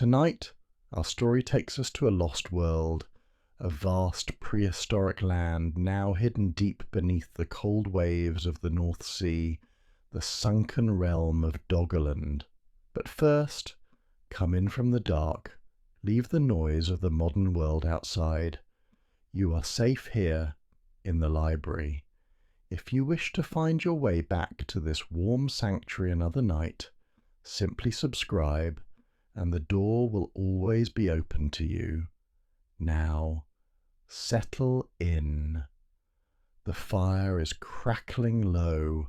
Tonight, our story takes us to a lost world, a vast prehistoric land now hidden deep beneath the cold waves of the North Sea, the sunken realm of Doggerland. But first, come in from the dark, leave the noise of the modern world outside. You are safe here, in the library. If you wish to find your way back to this warm sanctuary another night, simply subscribe, and the door will always be open to you. Now, settle in. The fire is crackling low,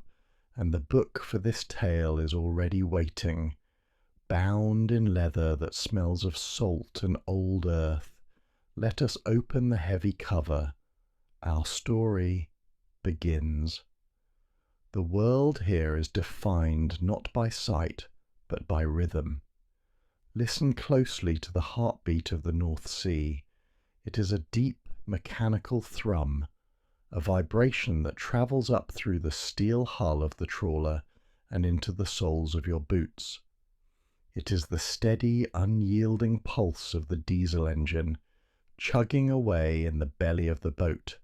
and the book for this tale is already waiting, bound in leather that smells of salt and old earth. Let us open the heavy cover. Our story begins. The world here is defined not by sight, but by rhythm. Listen closely to the heartbeat of the North Sea. It is a deep, mechanical thrum, a vibration that travels up through the steel hull of the trawler and into the soles of your boots. It is the steady, unyielding pulse of the diesel engine, chugging away in the belly of the boat,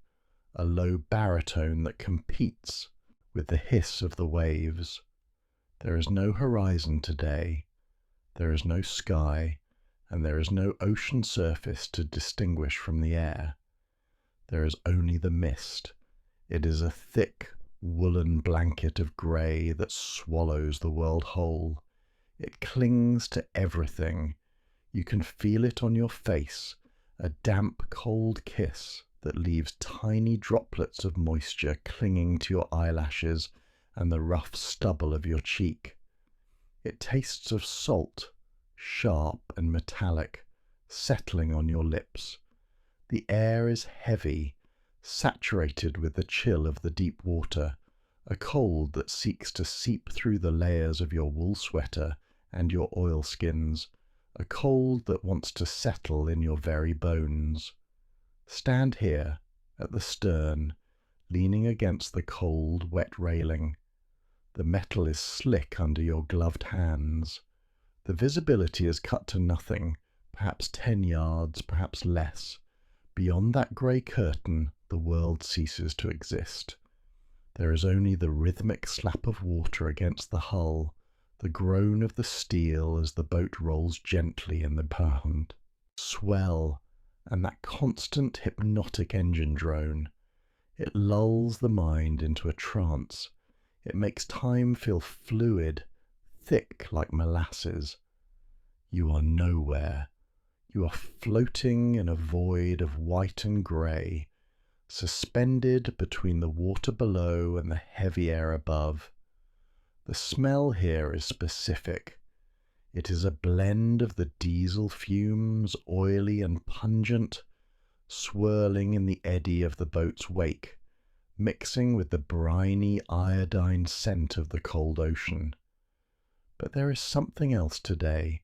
a low baritone that competes with the hiss of the waves. There is no horizon today. There is no sky, and there is no ocean surface to distinguish from the air. There is only the mist. It is a thick, woolen blanket of grey that swallows the world whole. It clings to everything. You can feel it on your face, a damp, cold kiss that leaves tiny droplets of moisture clinging to your eyelashes and the rough stubble of your cheek. It tastes of salt, sharp and metallic, settling on your lips. The air is heavy, saturated with the chill of the deep water, a cold that seeks to seep through the layers of your wool sweater and your oilskins, a cold that wants to settle in your very bones. Stand here, at the stern, leaning against the cold, wet railing. The metal is slick under your gloved hands. The visibility is cut to nothing, perhaps 10 yards, perhaps less. Beyond that grey curtain, the world ceases to exist. There is only the rhythmic slap of water against the hull, the groan of the steel as the boat rolls gently in the pound. Swell, and that constant hypnotic engine drone. It lulls the mind into a trance. It makes time feel fluid, thick like molasses. You are nowhere. You are floating in a void of white and grey, suspended between the water below and the heavy air above. The smell here is specific. It is a blend of the diesel fumes, oily and pungent, swirling in the eddy of the boat's wake, mixing with the briny iodine scent of the cold ocean. But there is something else today,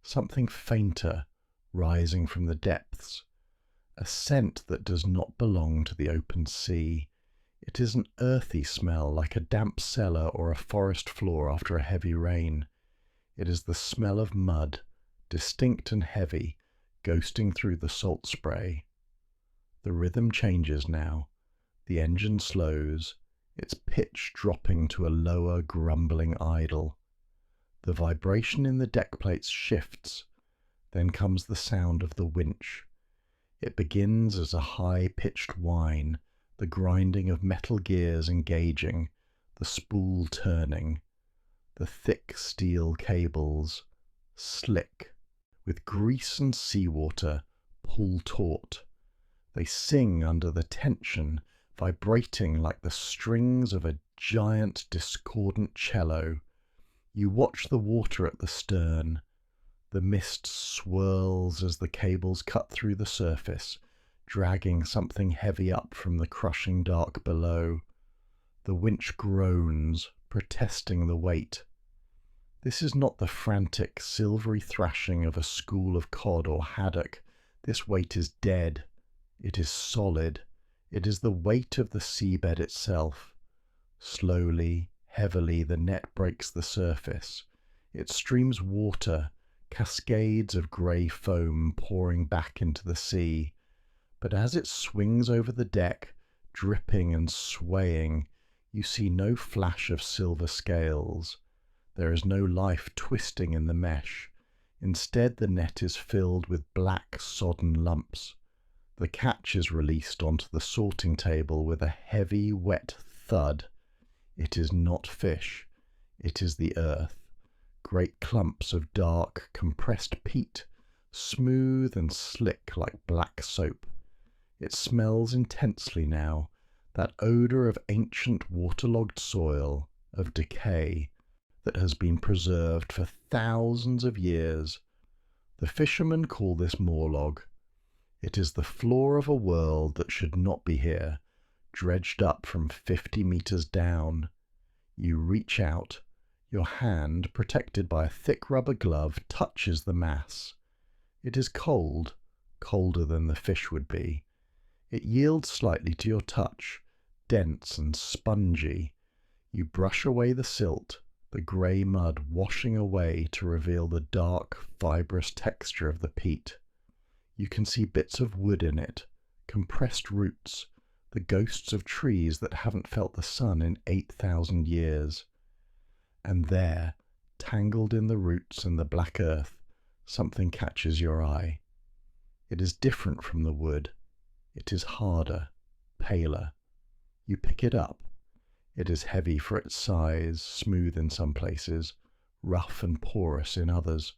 something fainter, rising from the depths, a scent that does not belong to the open sea. It is an earthy smell, like a damp cellar or a forest floor after a heavy rain. It is the smell of mud, distinct and heavy, ghosting through the salt spray. The rhythm changes now. The engine slows, its pitch dropping to a lower, grumbling idle. The vibration in the deck plates shifts. Then comes the sound of the winch. It begins as a high-pitched whine, the grinding of metal gears engaging, the spool turning. The thick steel cables, slick, with grease and seawater, pull taut. They sing under the tension, vibrating like the strings of a giant discordant cello. You watch the water at the stern. The mist swirls as the cables cut through the surface, dragging something heavy up from the crushing dark below. The winch groans, protesting the weight. This is not the frantic, silvery thrashing of a school of cod or haddock. This weight is dead. It is solid. It is the weight of the seabed itself. Slowly, heavily, the net breaks the surface. It streams water, cascades of grey foam pouring back into the sea. But as it swings over the deck, dripping and swaying, you see no flash of silver scales. There is no life twisting in the mesh. Instead, the net is filled with black, sodden lumps. The catch is released onto the sorting table with a heavy, wet thud. It is not fish. It is the earth. Great clumps of dark, compressed peat, smooth and slick like black soap. It smells intensely now, that odour of ancient waterlogged soil, of decay, that has been preserved for thousands of years. The fishermen call this moorlog. It is the floor of a world that should not be here, dredged up from 50 metres down. You reach out. Your hand, protected by a thick rubber glove, touches the mass. It is cold, colder than the fish would be. It yields slightly to your touch, dense and spongy. You brush away the silt, the grey mud washing away to reveal the dark, fibrous texture of the peat. You can see bits of wood in it, compressed roots, the ghosts of trees that haven't felt the sun in 8,000 years. And there, tangled in the roots and the black earth, something catches your eye. It is different from the wood. It is harder, paler. You pick it up. It is heavy for its size, smooth in some places, rough and porous in others.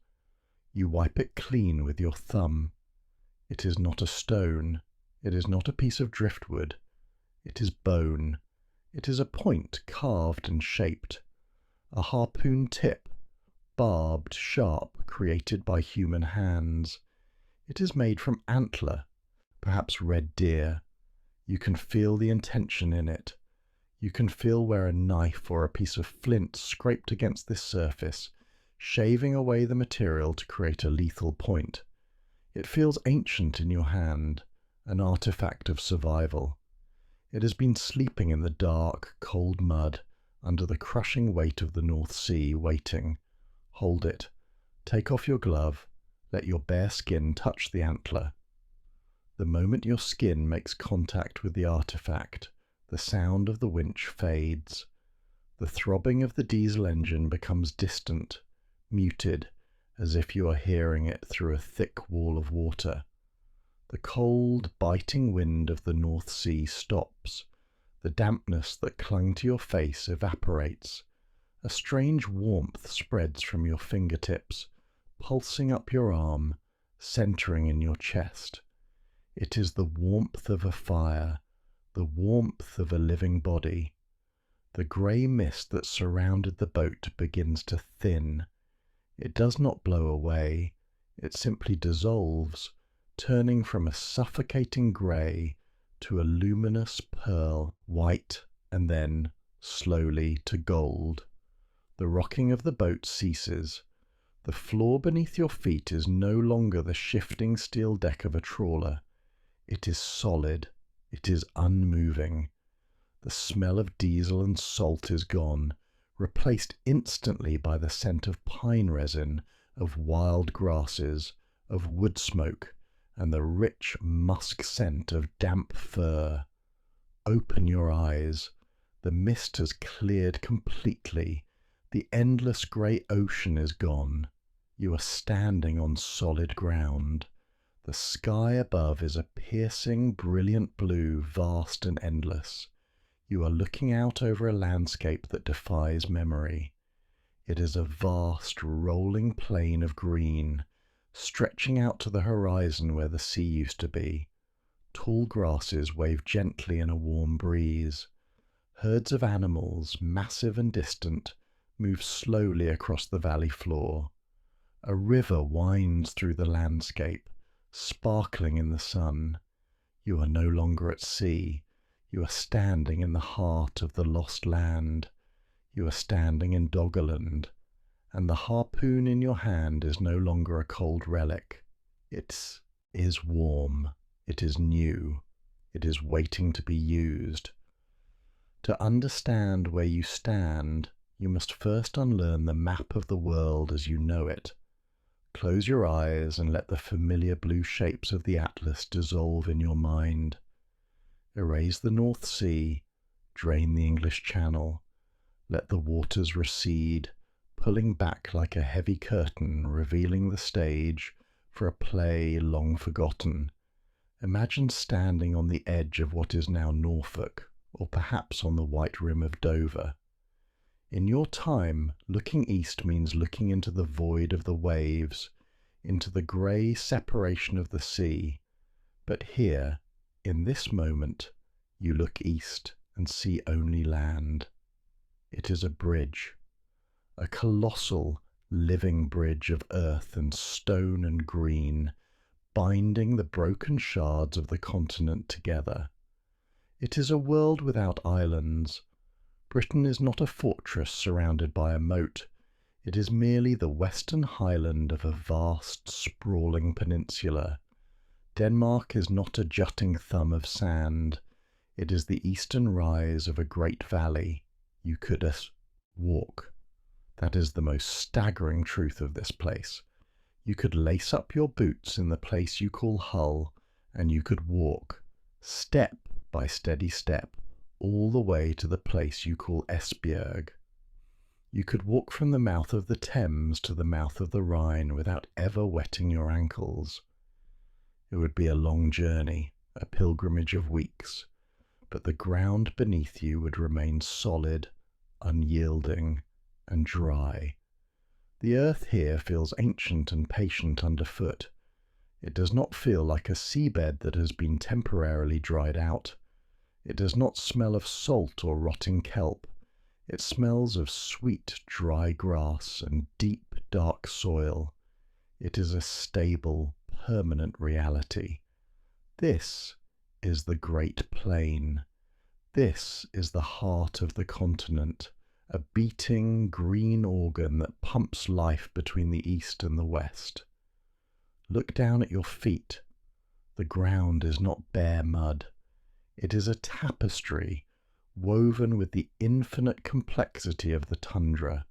You wipe it clean with your thumb. It is not a stone. It is not a piece of driftwood. It is bone. It is a point carved and shaped. A harpoon tip, barbed, sharp, created by human hands. It is made from antler, perhaps red deer. You can feel the intention in it. You can feel where a knife or a piece of flint scraped against this surface, shaving away the material to create a lethal point. It feels ancient in your hand, an artifact of survival. It has been sleeping in the dark, cold mud, under the crushing weight of the North Sea, waiting. Hold it. Take off your glove. Let your bare skin touch the antler. The moment your skin makes contact with the artifact, the sound of the winch fades. The throbbing of the diesel engine becomes distant, muted, as if you are hearing it through a thick wall of water. The cold, biting wind of the North Sea stops. The dampness that clung to your face evaporates. A strange warmth spreads from your fingertips, pulsing up your arm, centering in your chest. It is the warmth of a fire, the warmth of a living body. The grey mist that surrounded the boat begins to thin. It does not blow away, it simply dissolves, turning from a suffocating grey to a luminous pearl, white, and then, slowly, to gold. The rocking of the boat ceases. The floor beneath your feet is no longer the shifting steel deck of a trawler. It is solid. It is unmoving. The smell of diesel and salt is gone, replaced instantly by the scent of pine resin, of wild grasses, of wood smoke, and the rich musk scent of damp fur. Open your eyes. The mist has cleared completely. The endless grey ocean is gone. You are standing on solid ground. The sky above is a piercing, brilliant blue, vast and endless. You are looking out over a landscape that defies memory. It is a vast, rolling plain of green, stretching out to the horizon where the sea used to be. Tall grasses wave gently in a warm breeze. Herds of animals, massive and distant, move slowly across the valley floor. A river winds through the landscape, sparkling in the sun. You are no longer at sea. You are standing in the heart of the lost land. You are standing in Doggerland, and the harpoon in your hand is no longer a cold relic. It is warm. It is new. It is waiting to be used. To understand where you stand, you must first unlearn the map of the world as you know it. Close your eyes and let the familiar blue shapes of the Atlas dissolve in your mind. Erase the North Sea, drain the English Channel, let the waters recede, pulling back like a heavy curtain, revealing the stage for a play long forgotten. Imagine standing on the edge of what is now Norfolk, or perhaps on the white rim of Dover. In your time, looking east means looking into the void of the waves, into the grey separation of the sea. But here, in this moment, you look east and see only land. It is a bridge, a colossal, living bridge of earth and stone and green, binding the broken shards of the continent together. It is a world without islands. Britain is not a fortress surrounded by a moat. It is merely the western highland of a vast, sprawling peninsula. Denmark is not a jutting thumb of sand. It is the eastern rise of a great valley. You could walk. That is the most staggering truth of this place. You could lace up your boots in the place you call Hull, and you could walk, step by steady step, all the way to the place you call Esbjerg. You could walk from the mouth of the Thames to the mouth of the Rhine without ever wetting your ankles. It would be a long journey, a pilgrimage of weeks, but the ground beneath you would remain solid, unyielding, and dry. The earth here feels ancient and patient underfoot. It does not feel like a seabed that has been temporarily dried out. It does not smell of salt or rotting kelp. It smells of sweet, dry grass and deep, dark soil. It is a stable, permanent reality. This is the Great Plain. This is the heart of the continent, a beating green organ that pumps life between the east and the west. Look down at your feet. The ground is not bare mud. It is a tapestry woven with the infinite complexity of the tundra.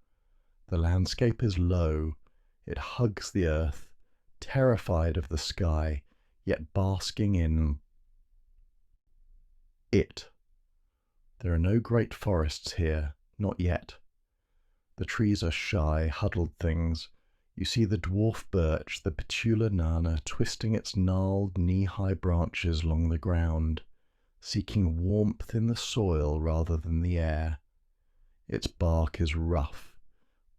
The landscape is low. It hugs the earth, terrified of the sky, yet basking in it. There are no great forests here, not yet. The trees are shy, huddled things. You see the dwarf birch, the petula nana, twisting its gnarled, knee-high branches along the ground, seeking warmth in the soil rather than the air. Its bark is rough,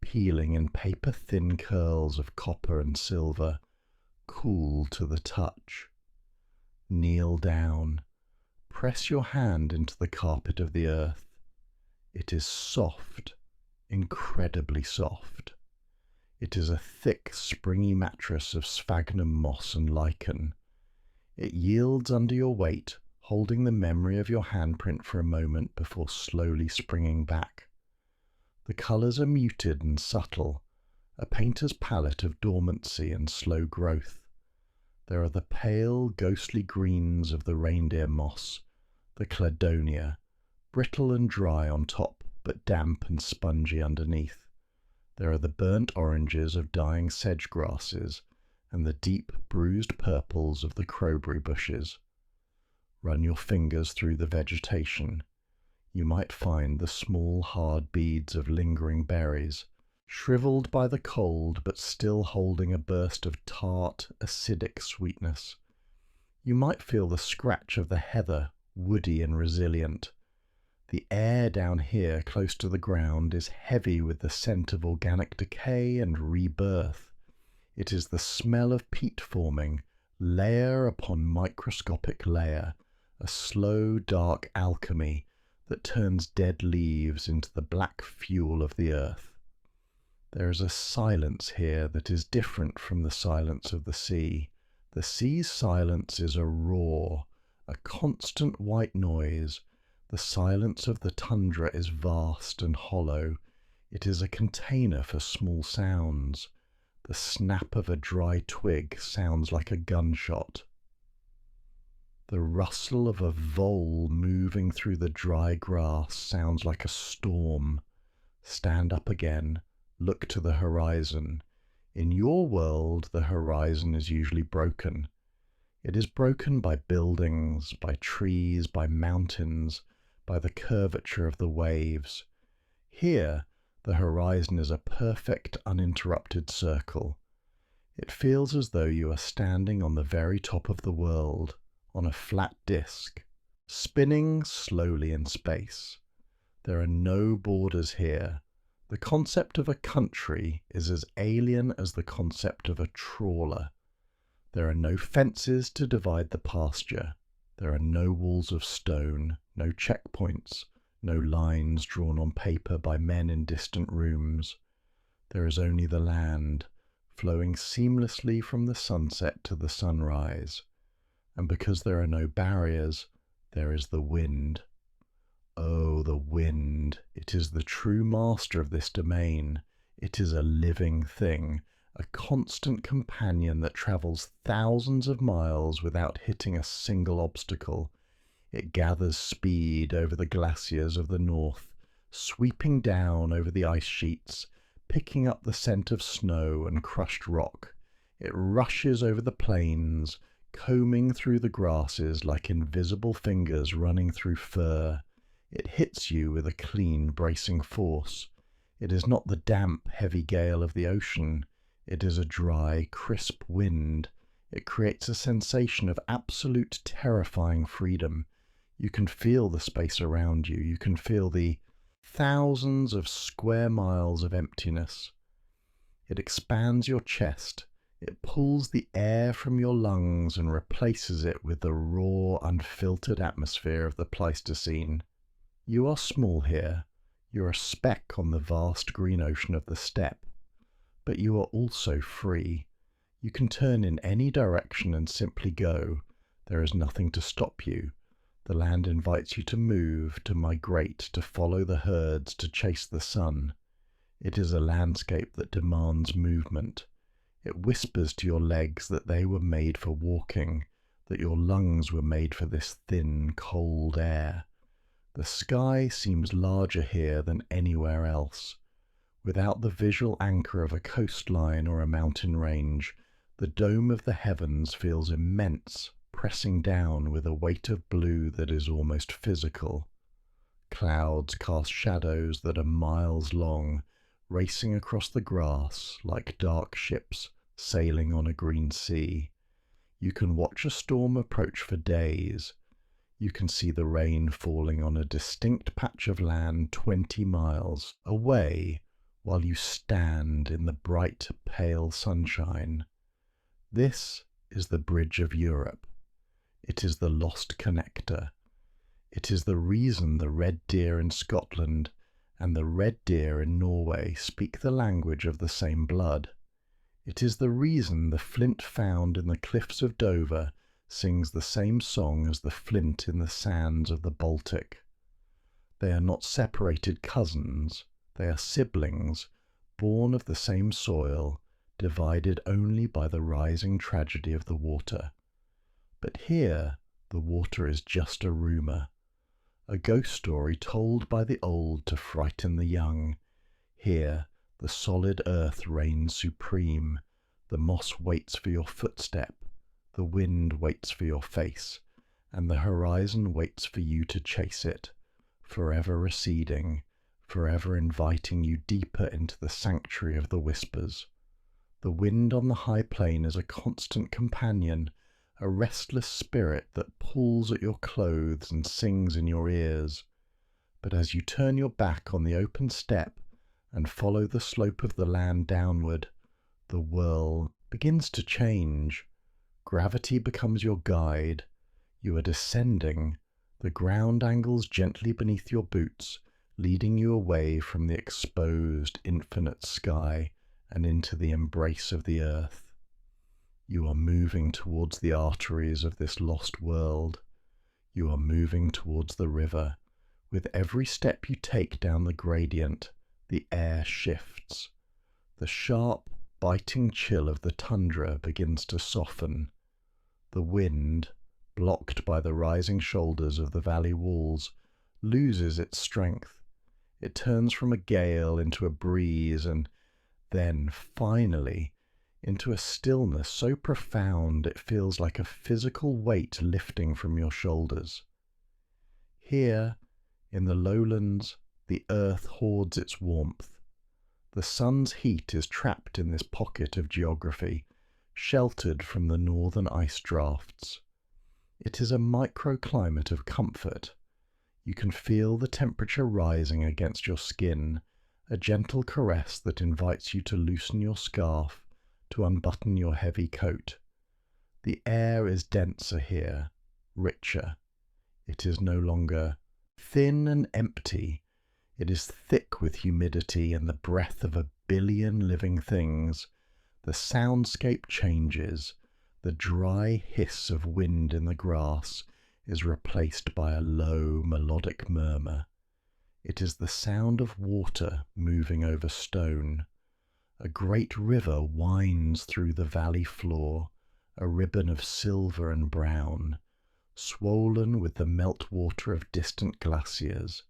peeling in paper-thin curls of copper and silver, cool to the touch. Kneel down. Press your hand into the carpet of the earth. It is soft, incredibly soft. It is a thick, springy mattress of sphagnum moss and lichen. It yields under your weight, holding the memory of your handprint for a moment before slowly springing back. The colours are muted and subtle, a painter's palette of dormancy and slow growth. There are the pale, ghostly greens of the reindeer moss, the cladonia, brittle and dry on top, but damp and spongy underneath. There are the burnt oranges of dying sedge grasses, and the deep, bruised purples of the crowberry bushes. Run your fingers through the vegetation. You might find the small, hard beads of lingering berries, shriveled by the cold but still holding a burst of tart, acidic sweetness. You might feel the scratch of the heather, woody and resilient. The air down here close to the ground is heavy with the scent of organic decay and rebirth. It is the smell of peat forming, layer upon microscopic layer, a slow, dark alchemy that turns dead leaves into the black fuel of the earth. There is a silence here that is different from the silence of the sea. The sea's silence is a roar, a constant white noise. The silence of the tundra is vast and hollow. It is a container for small sounds. The snap of a dry twig sounds like a gunshot. The rustle of a vole moving through the dry grass sounds like a storm. Stand up again. Look to the horizon. In your world, the horizon is usually broken. It is broken by buildings, by trees, by mountains, by the curvature of the waves. Here, the horizon is a perfect, uninterrupted circle. It feels as though you are standing on the very top of the world, on a flat disk, spinning slowly in space. There are no borders here. The concept of a country is as alien as the concept of a trawler. There are no fences to divide the pasture. There are no walls of stone, no checkpoints, no lines drawn on paper by men in distant rooms. There is only the land, flowing seamlessly from the sunset to the sunrise. And because there are no barriers, there is the wind. Oh, the wind! It is the true master of this domain. It is a living thing, a constant companion that travels thousands of miles without hitting a single obstacle. It gathers speed over the glaciers of the north, sweeping down over the ice sheets, picking up the scent of snow and crushed rock. It rushes over the plains, combing through the grasses like invisible fingers running through fur. It hits you with a clean, bracing force. It is not the damp, heavy gale of the ocean. It is a dry, crisp wind. It creates a sensation of absolute, terrifying freedom. You can feel the space around you. You can feel the thousands of square miles of emptiness. It expands your chest. It pulls the air from your lungs and replaces it with the raw, unfiltered atmosphere of the Pleistocene. You are small here. You're a speck on the vast green ocean of the steppe. But you are also free. You can turn in any direction and simply go. There is nothing to stop you. The land invites you to move, to migrate, to follow the herds, to chase the sun. It is a landscape that demands movement. It whispers to your legs that they were made for walking, that your lungs were made for this thin, cold air. The sky seems larger here than anywhere else. Without the visual anchor of a coastline or a mountain range, the dome of the heavens feels immense, pressing down with a weight of blue that is almost physical. Clouds cast shadows that are miles long, racing across the grass like dark ships sailing on a green sea. You can watch a storm approach for days. You can see the rain falling on a distinct patch of land 20 miles away while you stand in the bright, pale sunshine. This is the Bridge of Europe. It is the lost connector. It is the reason the red deer in Scotland and the red deer in Norway speak the language of the same blood. It is the reason the flint found in the cliffs of Dover sings the same song as the flint in the sands of the Baltic. They are not separated cousins, they are siblings, born of the same soil, divided only by the rising tragedy of the water. But here, the water is just a rumour, a ghost story told by the old to frighten the young. Here, the solid earth reigns supreme, the moss waits for your footstep, the wind waits for your face, and the horizon waits for you to chase it, forever receding, forever inviting you deeper into the sanctuary of the whispers. The wind on the high plain is a constant companion, a restless spirit that pulls at your clothes and sings in your ears. But as you turn your back on the open steppe and follow the slope of the land downward, the whirl begins to change. Gravity becomes your guide. You are descending. The ground angles gently beneath your boots, leading you away from the exposed, infinite sky and into the embrace of the earth. You are moving towards the arteries of this lost world. You are moving towards the river. With every step you take down the gradient, the air shifts. The sharp, biting chill of the tundra begins to soften. The wind, blocked by the rising shoulders of the valley walls, loses its strength. It turns from a gale into a breeze, and then, finally, into a stillness so profound it feels like a physical weight lifting from your shoulders. Here, in the lowlands, the earth hoards its warmth. The sun's heat is trapped in this pocket of geography, sheltered from the northern ice drafts. It is a microclimate of comfort. You can feel the temperature rising against your skin, a gentle caress that invites you to loosen your scarf, to unbutton your heavy coat. The air is denser here, richer. It is no longer thin and empty. It is thick with humidity and the breath of 1 billion living things. The soundscape changes. The dry hiss of wind in the grass is replaced by a low, melodic murmur. It is the sound of water moving over stone. A great river winds through the valley floor, a ribbon of silver and brown, swollen with the meltwater of distant glaciers.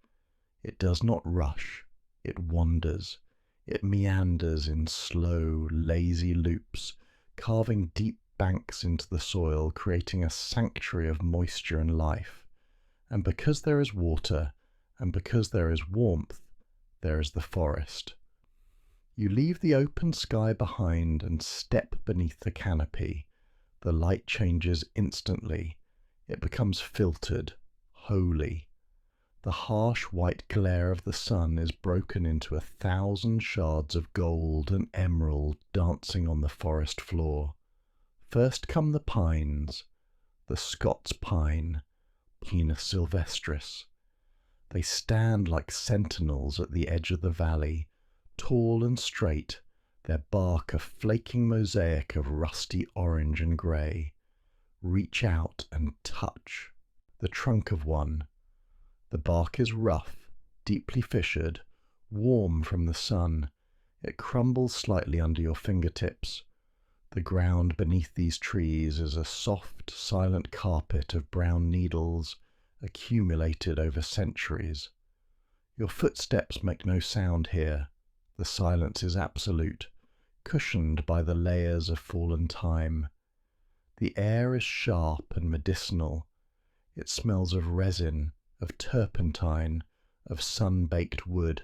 It does not rush, it wanders. It meanders in slow, lazy loops, carving deep banks into the soil, creating a sanctuary of moisture and life. And because there is water, and because there is warmth, there is the forest. You leave the open sky behind and step beneath the canopy. The light changes instantly. It becomes filtered, holy. The harsh white glare of the sun is broken into 1,000 shards of gold and emerald dancing on the forest floor. First come the pines, the Scots pine, Pinus sylvestris. They stand like sentinels at the edge of the valley, tall and straight, their bark a flaking mosaic of rusty orange and grey. Reach out and touch the trunk of one. The bark is rough, deeply fissured, warm from the sun. It crumbles slightly under your fingertips. The ground beneath these trees is a soft, silent carpet of brown needles accumulated over centuries. Your footsteps make no sound here. The silence is absolute, cushioned by the layers of fallen time. The air is sharp and medicinal. It smells of resin, of turpentine, of sun-baked wood.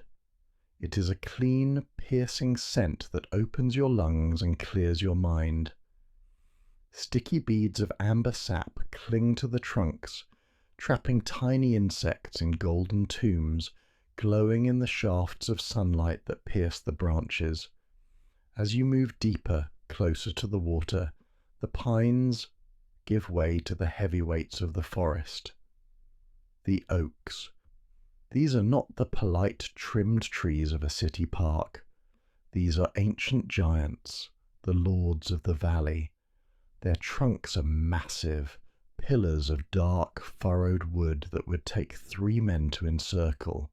It is a clean, piercing scent that opens your lungs and clears your mind. Sticky beads of amber sap cling to the trunks, trapping tiny insects in golden tombs, glowing in the shafts of sunlight that pierce the branches. As you move deeper, closer to the water, the pines give way to the heavy weights of the forest. The oaks. These are not the polite, trimmed trees of a city park. These are ancient giants, the lords of the valley. Their trunks are massive, pillars of dark, furrowed wood that would take 3 men to encircle.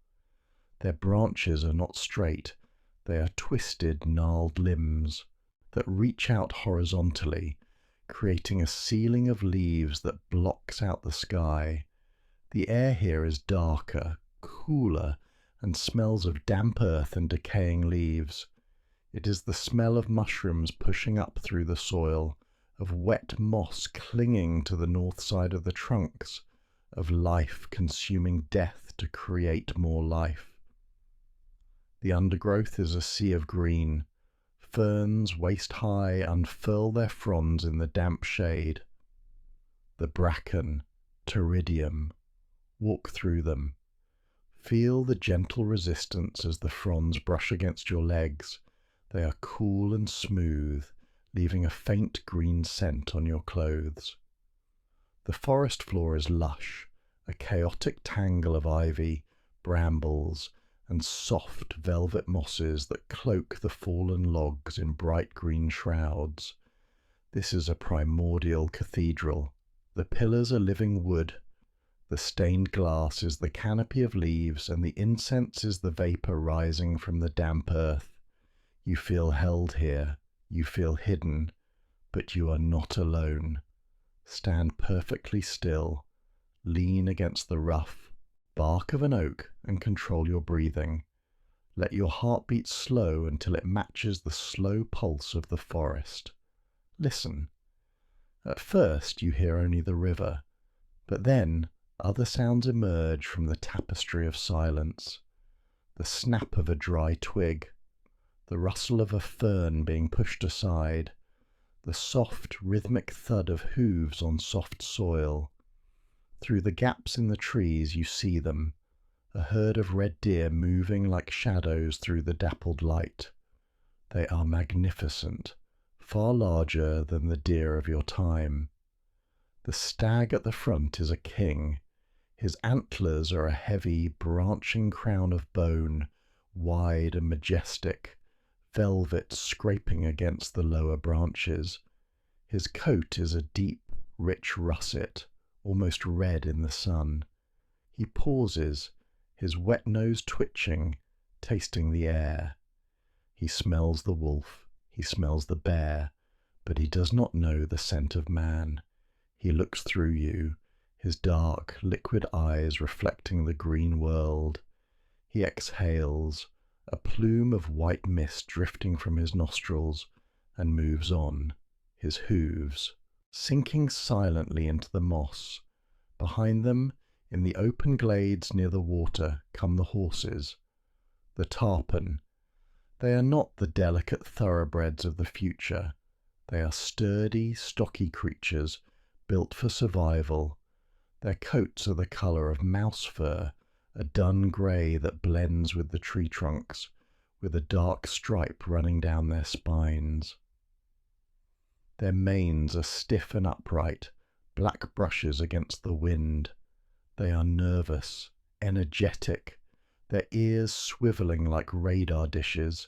Their branches are not straight, they are twisted, gnarled limbs that reach out horizontally, creating a ceiling of leaves that blocks out the sky. The air here is darker, cooler, and smells of damp earth and decaying leaves. It is the smell of mushrooms pushing up through the soil, of wet moss clinging to the north side of the trunks, of life consuming death to create more life. The undergrowth is a sea of green. Ferns waist-high unfurl their fronds in the damp shade. The bracken, pteridium. Walk through them. Feel the gentle resistance as the fronds brush against your legs. They are cool and smooth, leaving a faint green scent on your clothes. The forest floor is lush, a chaotic tangle of ivy, brambles, and soft velvet mosses that cloak the fallen logs in bright green shrouds. This is a primordial cathedral. The pillars are living wood. The stained glass is the canopy of leaves, and the incense is the vapour rising from the damp earth. You feel held here, you feel hidden, but you are not alone. Stand perfectly still, lean against the rough bark of an oak and control your breathing. Let your heartbeat slow until it matches the slow pulse of the forest. Listen. At first you hear only the river, but then other sounds emerge from the tapestry of silence. The snap of a dry twig, the rustle of a fern being pushed aside, the soft, rhythmic thud of hooves on soft soil. Through the gaps in the trees you see them, a herd of red deer moving like shadows through the dappled light. They are magnificent, far larger than the deer of your time. The stag at the front is a king. His antlers are a heavy, branching crown of bone, wide and majestic, velvet scraping against the lower branches. His coat is a deep, rich russet, almost red in the sun. He pauses, his wet nose twitching, tasting the air. He smells the wolf, he smells the bear, but he does not know the scent of man. He looks through you, his dark, liquid eyes reflecting the green world. He exhales, a plume of white mist drifting from his nostrils, and moves on, his hooves sinking silently into the moss. Behind them, in the open glades near the water, come the horses. The tarpan. They are not the delicate thoroughbreds of the future. They are sturdy, stocky creatures, built for survival. Their coats are the colour of mouse fur, a dun grey that blends with the tree trunks, with a dark stripe running down their spines. Their manes are stiff and upright, black brushes against the wind. They are nervous, energetic, their ears swivelling like radar dishes.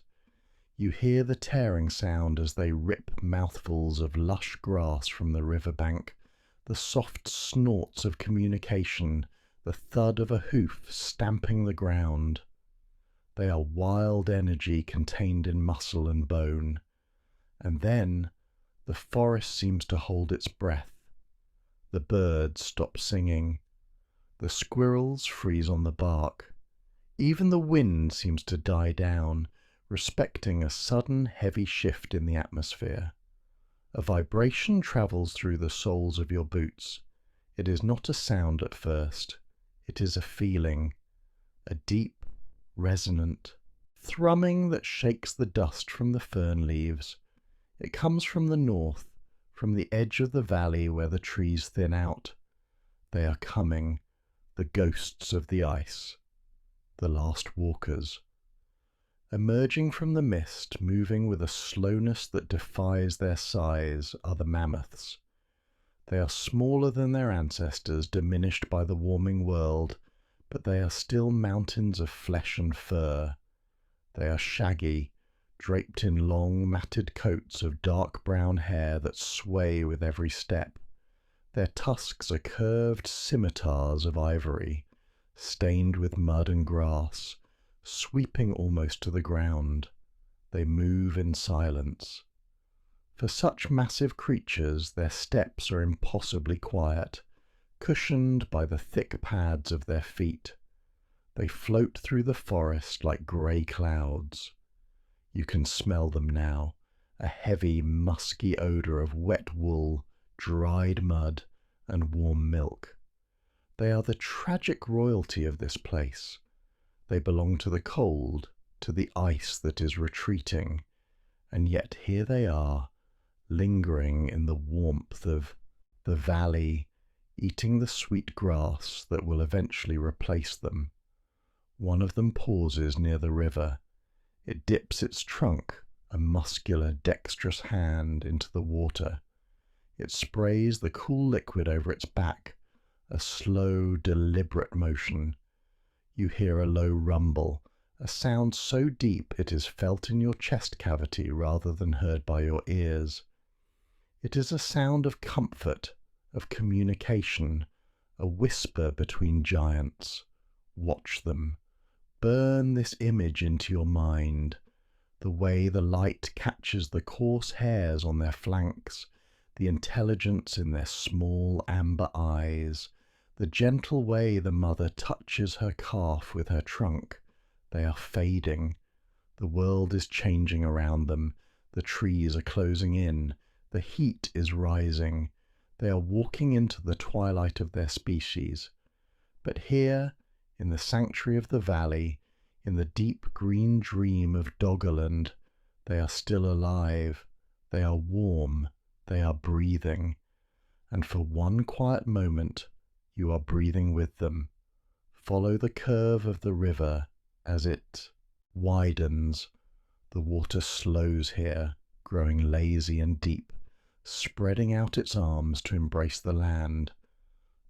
You hear the tearing sound as they rip mouthfuls of lush grass from the riverbank, the soft snorts of communication, the thud of a hoof stamping the ground. They are wild energy contained in muscle and bone. And then the forest seems to hold its breath. The birds stop singing. The squirrels freeze on the bark. Even the wind seems to die down, respecting a sudden heavy shift in the atmosphere. A vibration travels through the soles of your boots. It is not a sound at first. It is a feeling, a deep, resonant thrumming that shakes the dust from the fern leaves. It comes from the north, from the edge of the valley where the trees thin out. They are coming, the ghosts of the ice, the last walkers. Emerging from the mist, moving with a slowness that defies their size, are the mammoths. They are smaller than their ancestors, diminished by the warming world, but they are still mountains of flesh and fur. They are shaggy, draped in long, matted coats of dark brown hair that sway with every step. Their tusks are curved scimitars of ivory, stained with mud and grass, sweeping almost to the ground. They move in silence. For such massive creatures, their steps are impossibly quiet, cushioned by the thick pads of their feet. They float through the forest like grey clouds. You can smell them now, a heavy, musky odour of wet wool, dried mud, and warm milk. They are the tragic royalty of this place. They belong to the cold, to the ice that is retreating, and yet here they are, lingering in the warmth of the valley, eating the sweet grass that will eventually replace them. One of them pauses near the river. It dips its trunk, a muscular, dexterous hand, into the water. It sprays the cool liquid over its back, a slow, deliberate motion. You hear a low rumble, a sound so deep it is felt in your chest cavity rather than heard by your ears. It is a sound of comfort, of communication, a whisper between giants. Watch them. Burn this image into your mind, the way the light catches the coarse hairs on their flanks, the intelligence in their small amber eyes, the gentle way the mother touches her calf with her trunk. They are fading, The world is changing around them. The trees are closing in. The heat is rising. They are walking into the twilight of their species. But here, in the sanctuary of the valley, in the deep green dream of Doggerland, they are still alive. They are warm. They are breathing. And for one quiet moment, you are breathing with them. Follow the curve of the river as it widens. The water slows here, growing lazy and deep, spreading out its arms to embrace the land.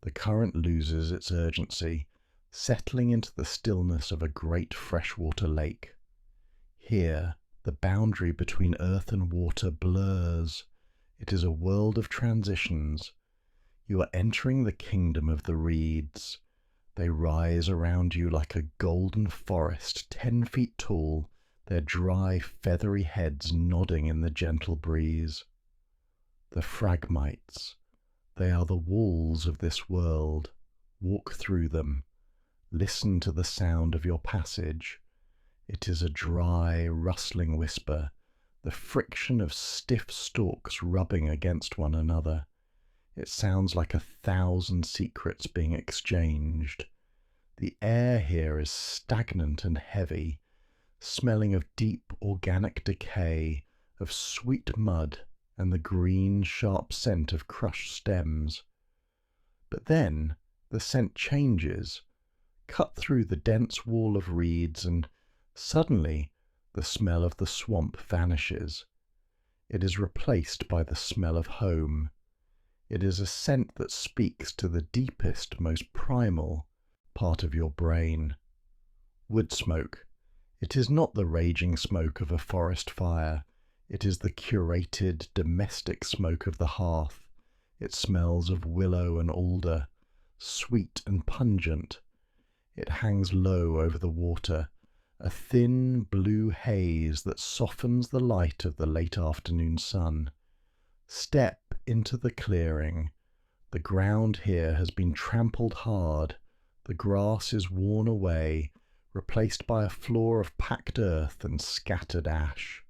The current loses its urgency, settling into the stillness of a great freshwater lake. Here, the boundary between earth and water blurs. It is a world of transitions. You are entering the kingdom of the reeds. They rise around you like a golden forest, 10 feet tall, their dry, feathery heads nodding in the gentle breeze. The phragmites, they are the walls of this world. Walk through them. Listen to the sound of your passage. It is a dry, rustling whisper, the friction of stiff stalks rubbing against one another. It sounds like 1,000 secrets being exchanged. The air here is stagnant and heavy, smelling of deep organic decay, of sweet mud and the green, sharp scent of crushed stems. But then the scent changes, cut through the dense wall of reeds, and suddenly the smell of the swamp vanishes. It is replaced by the smell of home. It is a scent that speaks to the deepest, most primal part of your brain. Wood smoke. It is not the raging smoke of a forest fire. It is the curated, domestic smoke of the hearth. It smells of willow and alder, sweet and pungent. It hangs low over the water, a thin blue haze that softens the light of the late afternoon sun. Step into the clearing. The ground here has been trampled hard. The grass is worn away, replaced by a floor of packed earth and scattered ash.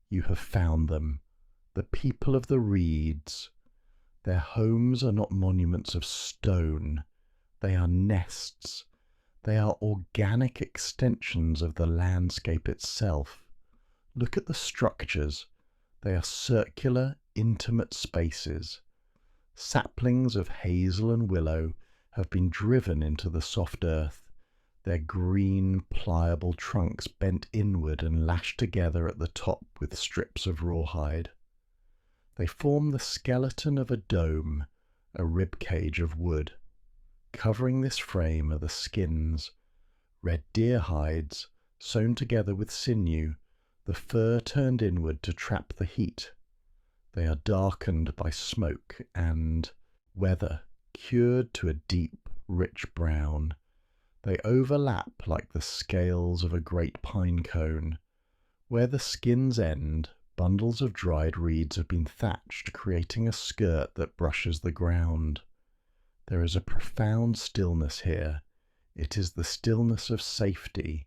You have found them, the people of the reeds. Their homes are not monuments of stone. They are nests. They are organic extensions of the landscape itself. Look at the structures. They are circular, intimate spaces. Saplings of hazel and willow have been driven into the soft earth, their green, pliable trunks bent inward and lashed together at the top with strips of rawhide. They form the skeleton of a dome, a rib cage of wood. Covering this frame are the skins, red deer hides, sewn together with sinew, the fur turned inward to trap the heat. They are darkened by smoke and weather, cured to a deep, rich brown. They overlap like the scales of a great pine cone. Where the skins end, bundles of dried reeds have been thatched, creating a skirt that brushes the ground. There is a profound stillness here. It is the stillness of safety.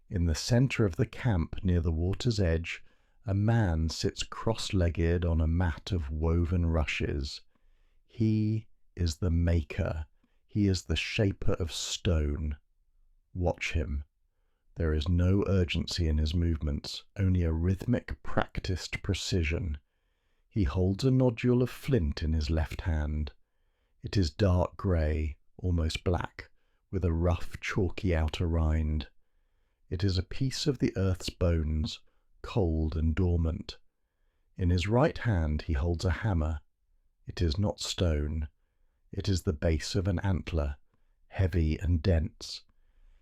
In the center of the camp, near the water's edge, a man sits cross-legged on a mat of woven rushes. He is the maker. He is the shaper of stone. Watch him. There is no urgency in his movements, only a rhythmic, practiced precision. He holds a nodule of flint in his left hand. It is dark grey, almost black, with a rough, chalky outer rind. It is a piece of the earth's bones, cold and dormant. In his right hand he holds a hammer. It is not stone. It is the base of an antler, heavy and dense.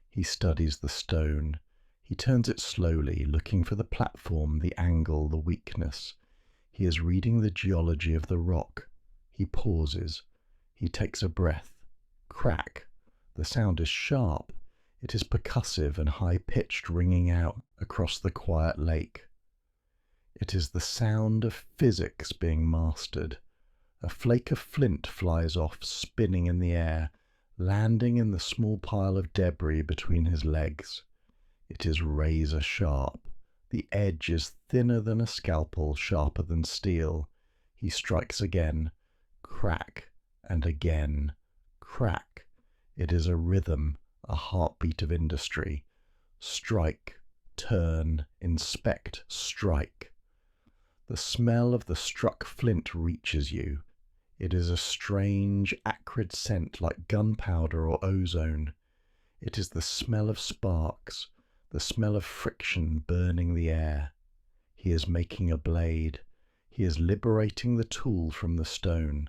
He studies the stone. He turns it slowly, looking for the platform, the angle, the weakness. He is reading the geology of the rock. He pauses. He takes a breath. Crack. The sound is sharp. It is percussive and high-pitched, ringing out across the quiet lake. It is the sound of physics being mastered. A flake of flint flies off, spinning in the air, landing in the small pile of debris between his legs. It is razor sharp. The edge is thinner than a scalpel, sharper than steel. He strikes again. Crack, and again. Crack. It is a rhythm, a heartbeat of industry. Strike, turn, inspect, strike. The smell of the struck flint reaches you. It is a strange, acrid scent like gunpowder or ozone. It is the smell of sparks, the smell of friction burning the air. He is making a blade. He is liberating the tool from the stone.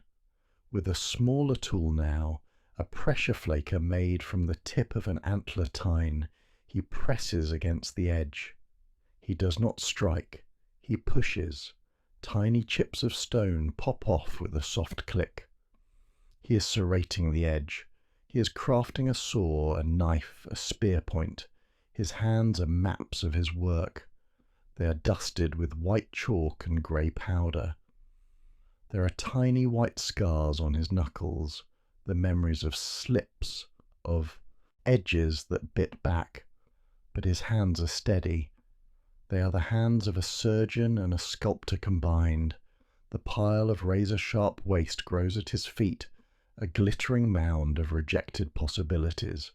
With a smaller tool now, a pressure flaker made from the tip of an antler tine, he presses against the edge. He does not strike. He pushes. Tiny chips of stone pop off with a soft click. He is serrating the edge. He is crafting a saw, a knife, a spear point. His hands are maps of his work. They are dusted with white chalk and grey powder. There are tiny white scars on his knuckles, the memories of slips, of edges that bit back. But his hands are steady. They are the hands of a surgeon and a sculptor combined. The pile of razor-sharp waste grows at his feet, a glittering mound of rejected possibilities.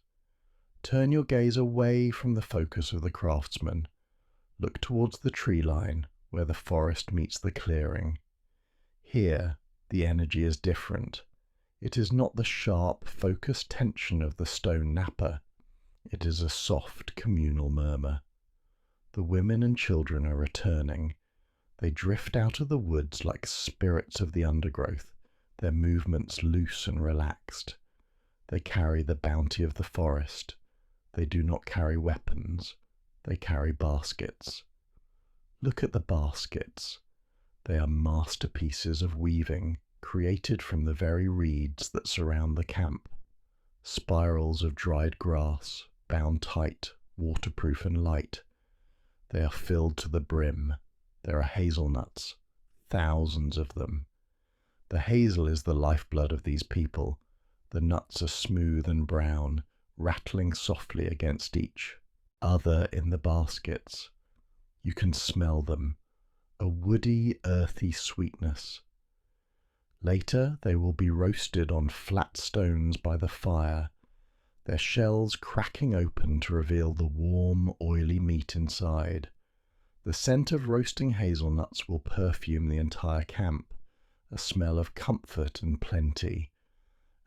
Turn your gaze away from the focus of the craftsman. Look towards the tree line, where the forest meets the clearing. Here, the energy is different. It is not the sharp, focused tension of the stone napper. It is a soft, communal murmur. The women and children are returning. They drift out of the woods like spirits of the undergrowth, their movements loose and relaxed. They carry the bounty of the forest. They do not carry weapons. They carry baskets. Look at the baskets. They are masterpieces of weaving, created from the very reeds that surround the camp. Spirals of dried grass, bound tight, waterproof and light. They are filled to the brim. There are hazelnuts, thousands of them. The hazel is the lifeblood of these people. The nuts are smooth and brown, rattling softly against each other in the baskets. You can smell them, a woody, earthy sweetness. Later they will be roasted on flat stones by the fire, their shells cracking open to reveal the warm, oily meat inside. The scent of roasting hazelnuts will perfume the entire camp, a smell of comfort and plenty.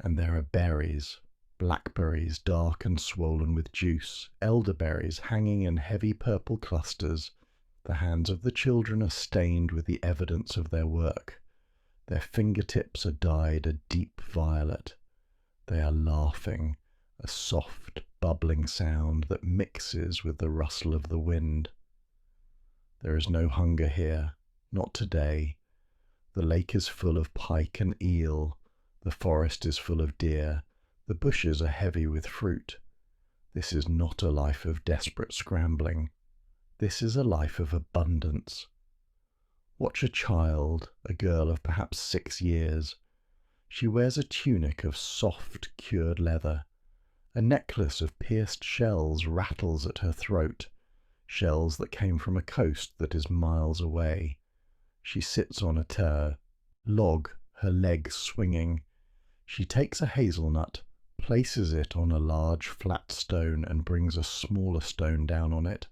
And there are berries, blackberries dark and swollen with juice, elderberries hanging in heavy purple clusters. The hands of the children are stained with the evidence of their work. Their fingertips are dyed a deep violet. They are laughing, a soft, bubbling sound that mixes with the rustle of the wind. There is no hunger here, not today. The lake is full of pike and eel. The forest is full of deer. The bushes are heavy with fruit. This is not a life of desperate scrambling. This is a life of abundance. Watch a child, a girl of perhaps 6 years. She wears a tunic of soft, cured leather. A necklace of pierced shells rattles at her throat, shells that came from a coast that is miles away. She sits on a log, her legs swinging. She takes a hazelnut, places it on a large flat stone and brings a smaller stone down on it.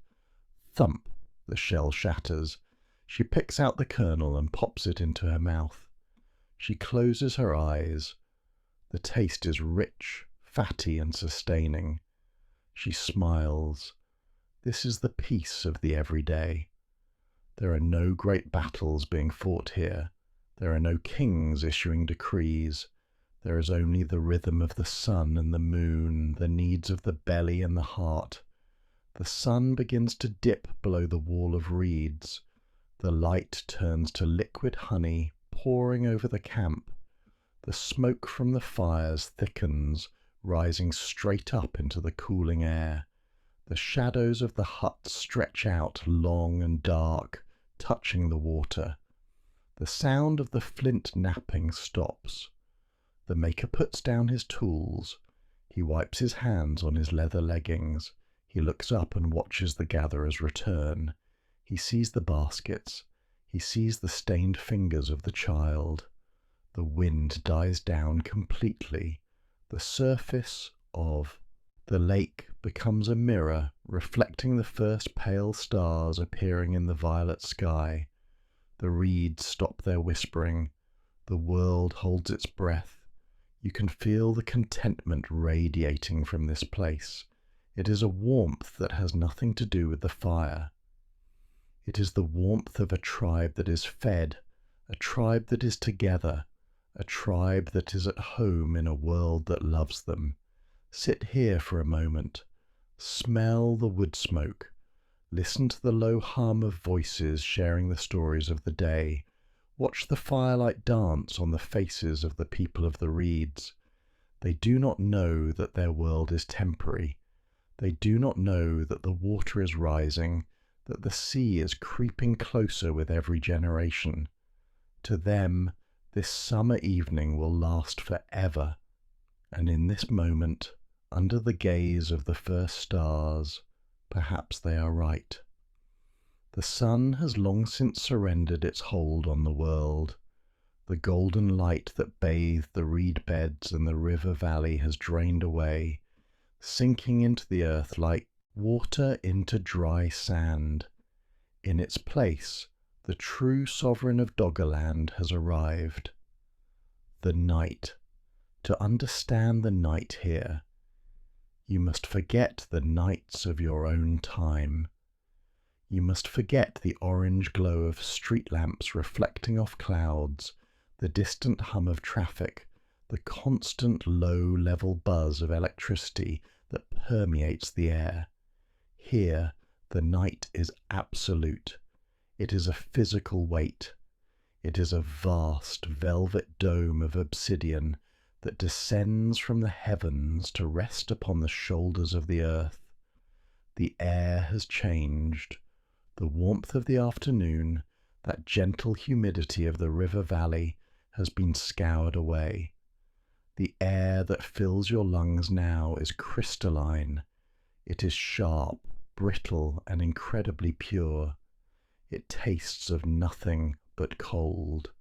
Thump! The shell shatters. She picks out the kernel and pops it into her mouth. She closes her eyes. The taste is rich, fatty and sustaining. She smiles. This is the peace of the everyday. There are no great battles being fought here. There are no kings issuing decrees. There is only the rhythm of the sun and the moon, the needs of the belly and the heart. The sun begins to dip below the wall of reeds. The light turns to liquid honey pouring over the camp. The smoke from the fires thickens, rising straight up into the cooling air. The shadows of the huts stretch out long and dark, touching the water. The sound of the flint napping stops. The maker puts down his tools. He wipes his hands on his leather leggings. He looks up and watches the gatherers return. He sees the baskets. He sees the stained fingers of the child. The wind dies down completely. The surface of the lake becomes a mirror, reflecting the first pale stars appearing in the violet sky. The reeds stop their whispering. The world holds its breath. You can feel the contentment radiating from this place. It is a warmth that has nothing to do with the fire. It is the warmth of a tribe that is fed, a tribe that is together, a tribe that is at home in a world that loves them. Sit here for a moment. Smell the wood smoke. Listen to the low hum of voices sharing the stories of the day. Watch the firelight dance on the faces of the people of the reeds. They do not know that their world is temporary. They do not know that the water is rising, that the sea is creeping closer with every generation. To them, this summer evening will last forever, and in this moment, under the gaze of the first stars, perhaps they are right. The sun has long since surrendered its hold on the world. The golden light that bathed the reed beds and the river valley has drained away, sinking into the earth like water into dry sand. In its place, the true sovereign of Doggerland has arrived. The night. To understand the night here, you must forget the nights of your own time. You must forget the orange glow of street lamps reflecting off clouds, the distant hum of traffic, the constant low-level buzz of electricity that permeates the air. Here, the night is absolute. It is a physical weight. It is a vast velvet dome of obsidian that descends from the heavens to rest upon the shoulders of the earth. The air has changed. The warmth of the afternoon, that gentle humidity of the river valley, has been scoured away. The air that fills your lungs now is crystalline. It is sharp, brittle, and incredibly pure. It tastes of nothing but cold.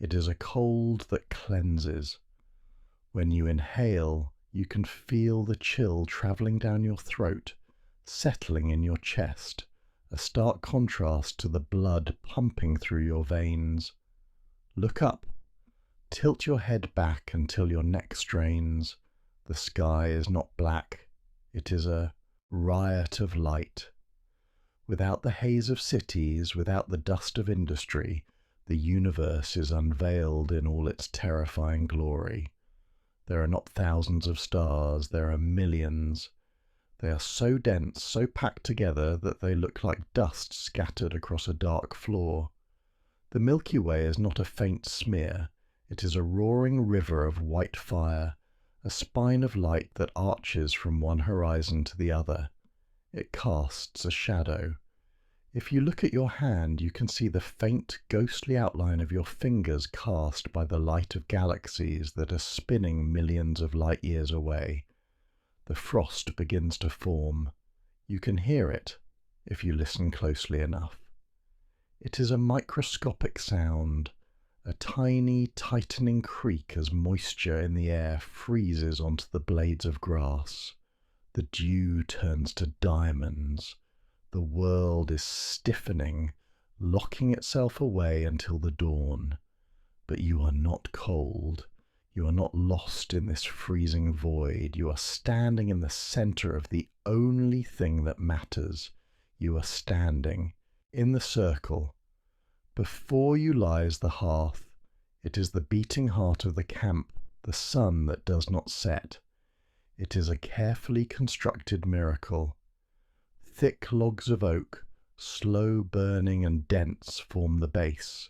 It is a cold that cleanses. When you inhale, you can feel the chill travelling down your throat, settling in your chest, a stark contrast to the blood pumping through your veins. Look up. Tilt your head back until your neck strains. The sky is not black. It is a riot of light. Without the haze of cities, without the dust of industry, the universe is unveiled in all its terrifying glory. There are not thousands of stars, there are millions. They are so dense, so packed together that they look like dust scattered across a dark floor. The Milky Way is not a faint smear. It is a roaring river of white fire, a spine of light that arches from one horizon to the other. It casts a shadow. If you look at your hand, you can see the faint, ghostly outline of your fingers cast by the light of galaxies that are spinning millions of light years away. The frost begins to form. You can hear it, if you listen closely enough. It is a microscopic sound, a tiny, tightening creak as moisture in the air freezes onto the blades of grass. The dew turns to diamonds. The world is stiffening, locking itself away until the dawn. But you are not cold. You are not lost in this freezing void. You are standing in the center of the only thing that matters. You are standing in the circle. Before you lies the hearth. It is the beating heart of the camp, the sun that does not set. It is a carefully constructed miracle. Thick logs of oak, slow burning and dense, form the base.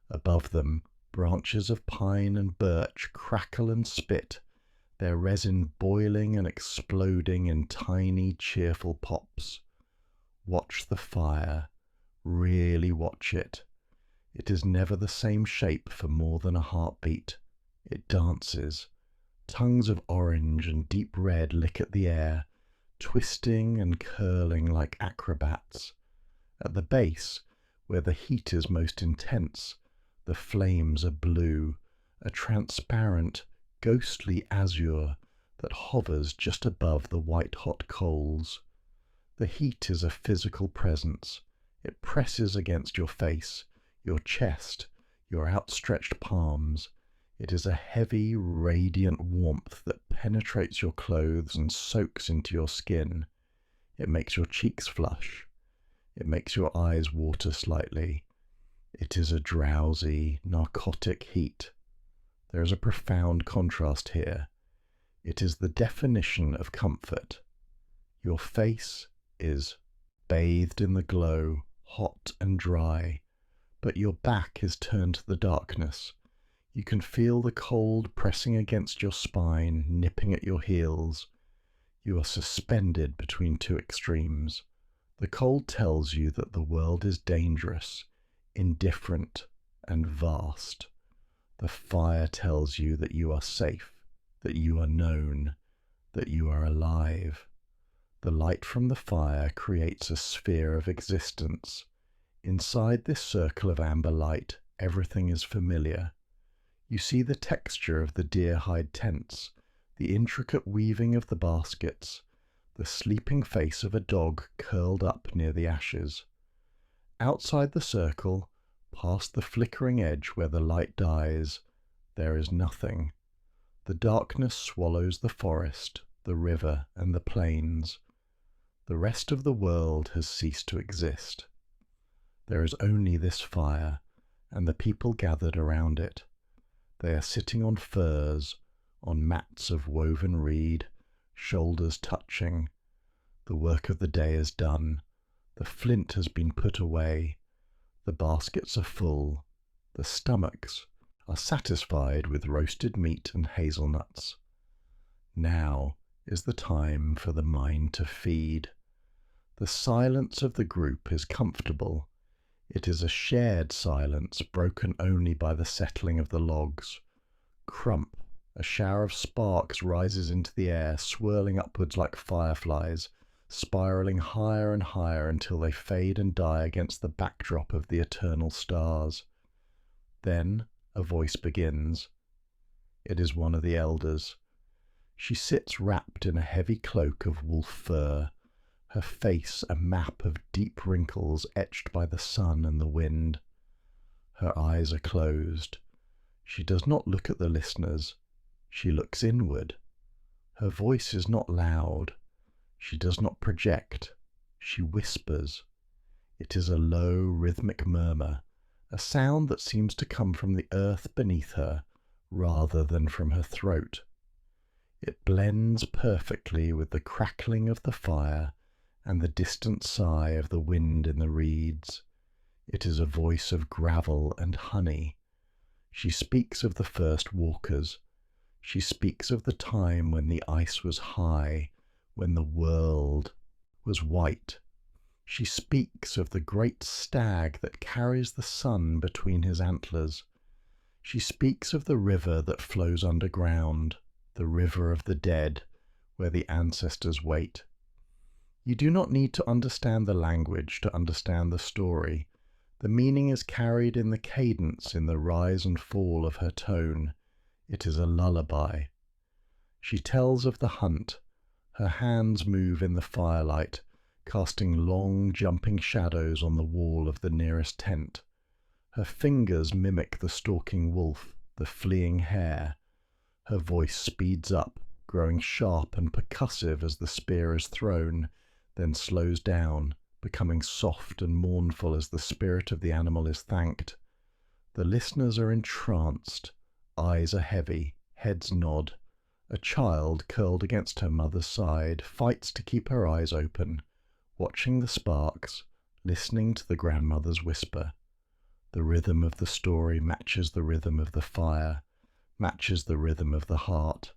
Above them, branches of pine and birch crackle and spit, their resin boiling and exploding in tiny, cheerful pops. Watch the fire. Really watch it. It is never the same shape for more than a heartbeat. It dances. Tongues of orange and deep red lick at the air, twisting and curling like acrobats. At the base, where the heat is most intense, the flames are blue, a transparent, ghostly azure that hovers just above the white-hot coals. The heat is a physical presence. It presses against your face, your chest, your outstretched palms. It is a heavy, radiant warmth that penetrates your clothes and soaks into your skin. It makes your cheeks flush. It makes your eyes water slightly. It is a drowsy, narcotic heat. There is a profound contrast here. It is the definition of comfort. Your face is bathed in the glow, hot and dry, but your back is turned to the darkness. You can feel the cold pressing against your spine, nipping at your heels. You are suspended between two extremes. The cold tells you that the world is dangerous, indifferent, and vast. The fire tells you that you are safe, that you are known, that you are alive. The light from the fire creates a sphere of existence. Inside this circle of amber light, everything is familiar. You see the texture of the deer hide tents, the intricate weaving of the baskets, the sleeping face of a dog curled up near the ashes. Outside the circle, past the flickering edge where the light dies, there is nothing. The darkness swallows the forest, the river, and the plains. The rest of the world has ceased to exist. There is only this fire, and the people gathered around it. They are sitting on furs, on mats of woven reed, shoulders touching. The work of the day is done. The flint has been put away. The baskets are full. The stomachs are satisfied with roasted meat and hazelnuts. Now is the time for the mind to feed. The silence of the group is comfortable. It is a shared silence broken only by the settling of the logs. Crump, a shower of sparks rises into the air, swirling upwards like fireflies, spiraling higher and higher until they fade and die against the backdrop of the eternal stars. Then a voice begins. It is one of the elders. She sits wrapped in a heavy cloak of wolf fur, her face a map of deep wrinkles etched by the sun and the wind. Her eyes are closed. She does not look at the listeners. She looks inward. Her voice is not loud. She does not project. She whispers. It is a low, rhythmic murmur, a sound that seems to come from the earth beneath her rather than from her throat. It blends perfectly with the crackling of the fire and the distant sigh of the wind in the reeds. It is a voice of gravel and honey. She speaks of the first walkers. She speaks of the time when the ice was high, when the world was white. She speaks of the great stag that carries the sun between his antlers. She speaks of the river that flows underground, the river of the dead, where the ancestors wait. You do not need to understand the language to understand the story. The meaning is carried in the cadence, in the rise and fall of her tone. It is a lullaby. She tells of the hunt. Her hands move in the firelight, casting long, jumping shadows on the wall of the nearest tent. Her fingers mimic the stalking wolf, the fleeing hare. Her voice speeds up, growing sharp and percussive as the spear is thrown, then slows down, becoming soft and mournful as the spirit of the animal is thanked. The listeners are entranced. Eyes are heavy, heads nod. A child, curled against her mother's side, fights to keep her eyes open, watching the sparks, listening to the grandmother's whisper. The rhythm of the story matches the rhythm of the fire, matches the rhythm of the heart.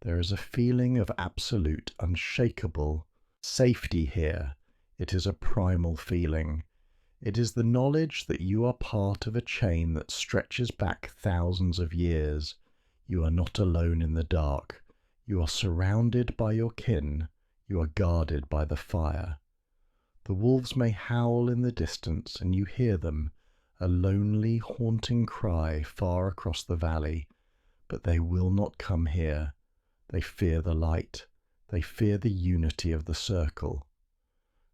There is a feeling of absolute, unshakable safety here. It is a primal feeling. It is the knowledge that you are part of a chain that stretches back thousands of years. You are not alone in the dark. You are surrounded by your kin. You are guarded by the fire. The wolves may howl in the distance, and you hear them, a lonely, haunting cry far across the valley, but they will not come here. They fear the light. They fear the unity of the circle.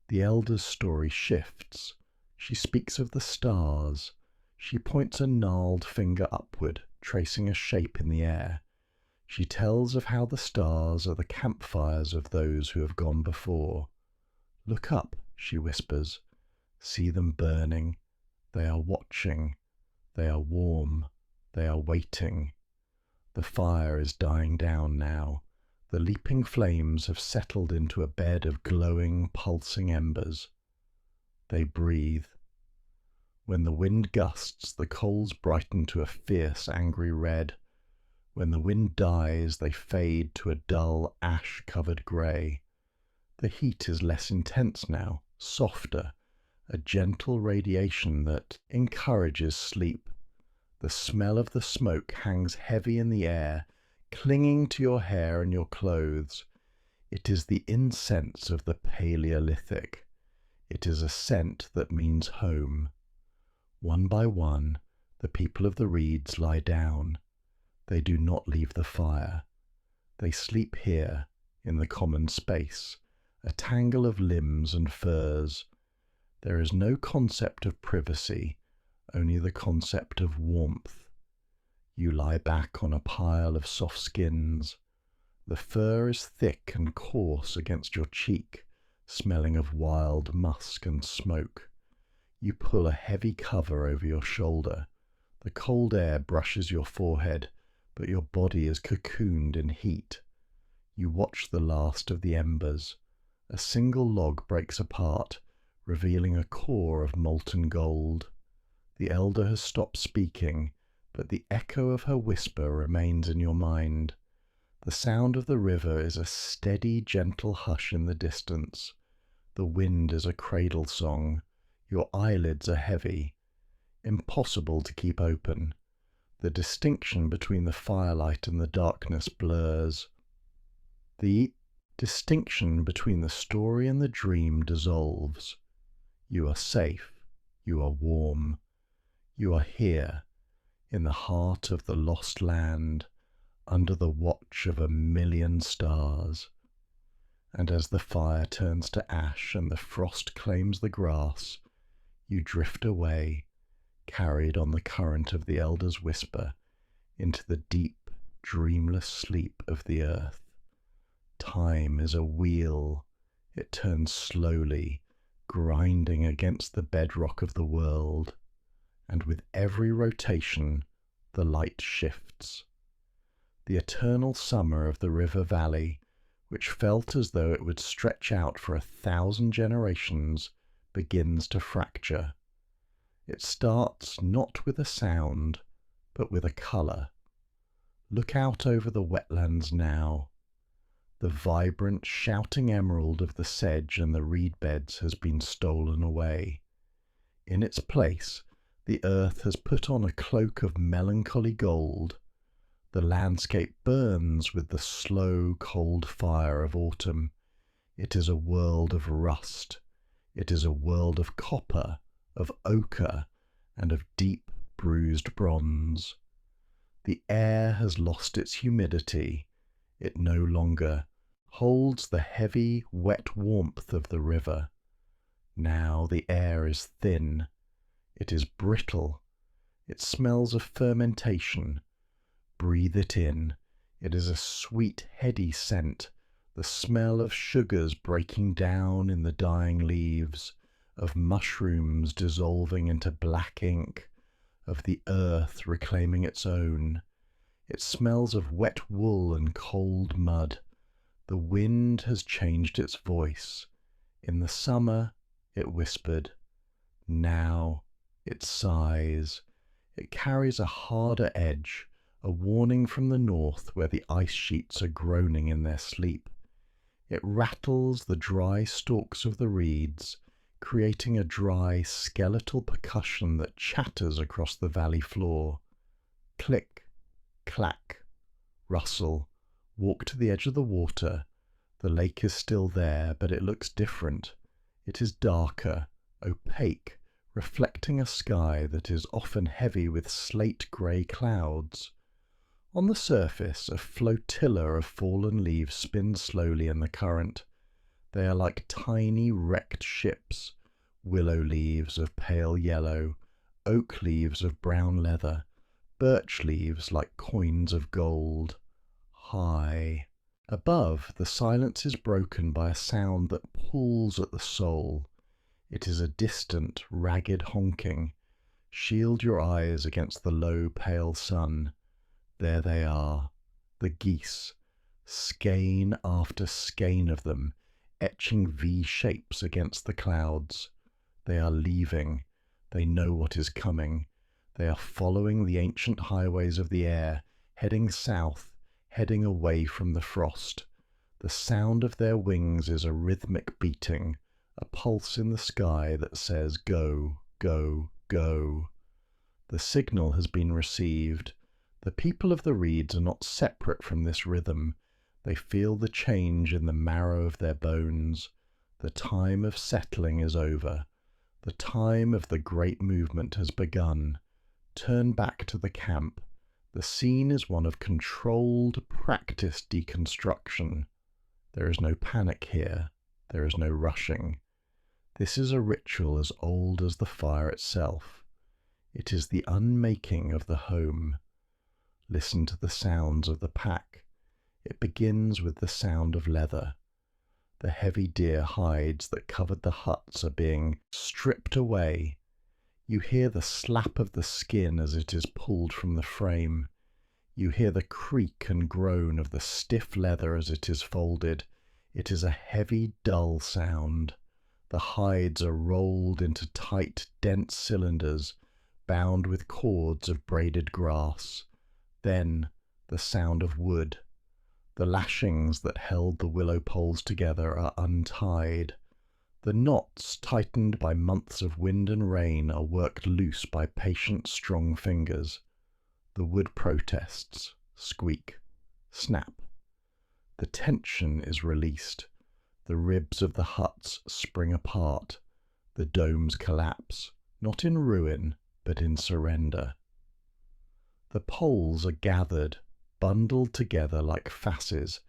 The elder's story shifts. She speaks of the stars. She points a gnarled finger upward, tracing a shape in the air. She tells of how the stars are the campfires of those who have gone before. Look up, she whispers. See them burning. They are watching. They are warm. They are waiting. The fire is dying down now. The leaping flames have settled into a bed of glowing, pulsing embers. They breathe. When the wind gusts, the coals brighten to a fierce, angry red. When the wind dies, they fade to a dull, ash-covered grey. The heat is less intense now, softer, a gentle radiation that encourages sleep. The smell of the smoke hangs heavy in the air, clinging to your hair and your clothes. It is the incense of the Paleolithic. It is a scent that means home. One by one, the people of the reeds lie down. They do not leave the fire. They sleep here, in the common space, a tangle of limbs and furs. There is no concept of privacy, only the concept of warmth. You lie back on a pile of soft skins. The fur is thick and coarse against your cheek, smelling of wild musk and smoke. You pull a heavy cover over your shoulder. The cold air brushes your forehead, but your body is cocooned in heat. You watch the last of the embers. A single log breaks apart, revealing a core of molten gold. The elder has stopped speaking, but the echo of her whisper remains in your mind. The sound of the river is a steady, gentle hush in the distance. The wind is a cradle song. Your eyelids are heavy. Impossible to keep open. The distinction between the firelight and the darkness blurs. The distinction between the story and the dream dissolves. You are safe. You are warm. You are here, in the heart of the lost land, under the watch of 1,000,000 stars. And as the fire turns to ash and the frost claims the grass, you drift away, carried on the current of the elder's whisper, into the deep, dreamless sleep of the earth. Time is a wheel. It turns slowly, grinding against the bedrock of the world, and with every rotation, the light shifts. The eternal summer of the river valley, which felt as though it would stretch out for 1,000 generations, begins to fracture. It starts not with a sound, but with a colour. Look out over the wetlands now. The vibrant, shouting emerald of the sedge and the reed beds has been stolen away. In its place, the earth has put on a cloak of melancholy gold. The landscape burns with the slow, cold fire of autumn. It is a world of rust. It is a world of copper, of ochre, and of deep, bruised bronze. The air has lost its humidity. It no longer holds the heavy, wet warmth of the river. Now the air is thin. It is brittle. It smells of fermentation. Breathe it in. It is a sweet, heady scent, the smell of sugars breaking down in the dying leaves, of mushrooms dissolving into black ink, of the earth reclaiming its own. It smells of wet wool and cold mud. The wind has changed its voice. In the summer it whispered. Now it sighs. It carries a harder edge, a warning from the north where the ice sheets are groaning in their sleep. It rattles the dry stalks of the reeds, creating a dry, skeletal percussion that chatters across the valley floor. Click, clack, rustle, walk to the edge of the water. The lake is still there, but it looks different. It is darker, opaque, reflecting a sky that is often heavy with slate-grey clouds. On the surface, a flotilla of fallen leaves spins slowly in the current. They are like tiny wrecked ships, willow leaves of pale yellow, oak leaves of brown leather, birch leaves like coins of gold. High. Above, the silence is broken by a sound that pulls at the soul. It is a distant, ragged honking. Shield your eyes against the low, pale sun. There they are, the geese, skein after skein of them, etching V-shapes against the clouds. They are leaving. They know what is coming. They are following the ancient highways of the air, heading south, heading away from the frost. The sound of their wings is a rhythmic beating, a pulse in the sky that says go, go, go. The signal has been received. The people of the reeds are not separate from this rhythm. They feel the change in the marrow of their bones. The time of settling is over. The time of the great movement has begun. Turn back to the camp. The scene is one of controlled, practiced deconstruction. There is no panic here. There is no rushing. This is a ritual as old as the fire itself. It is the unmaking of the home. Listen to the sounds of the pack. It begins with the sound of leather. The heavy deer hides that covered the huts are being stripped away. You hear the slap of the skin as it is pulled from the frame. You hear the creak and groan of the stiff leather as it is folded. It is a heavy, dull sound. The hides are rolled into tight, dense cylinders, bound with cords of braided grass. Then the sound of wood. The lashings that held the willow poles together are untied. The knots, tightened by months of wind and rain, are worked loose by patient, strong fingers. The wood protests, squeak, snap. The tension is released. The ribs of the huts spring apart. The domes collapse, not in ruin, but in surrender. The poles are gathered, bundled together like fasces,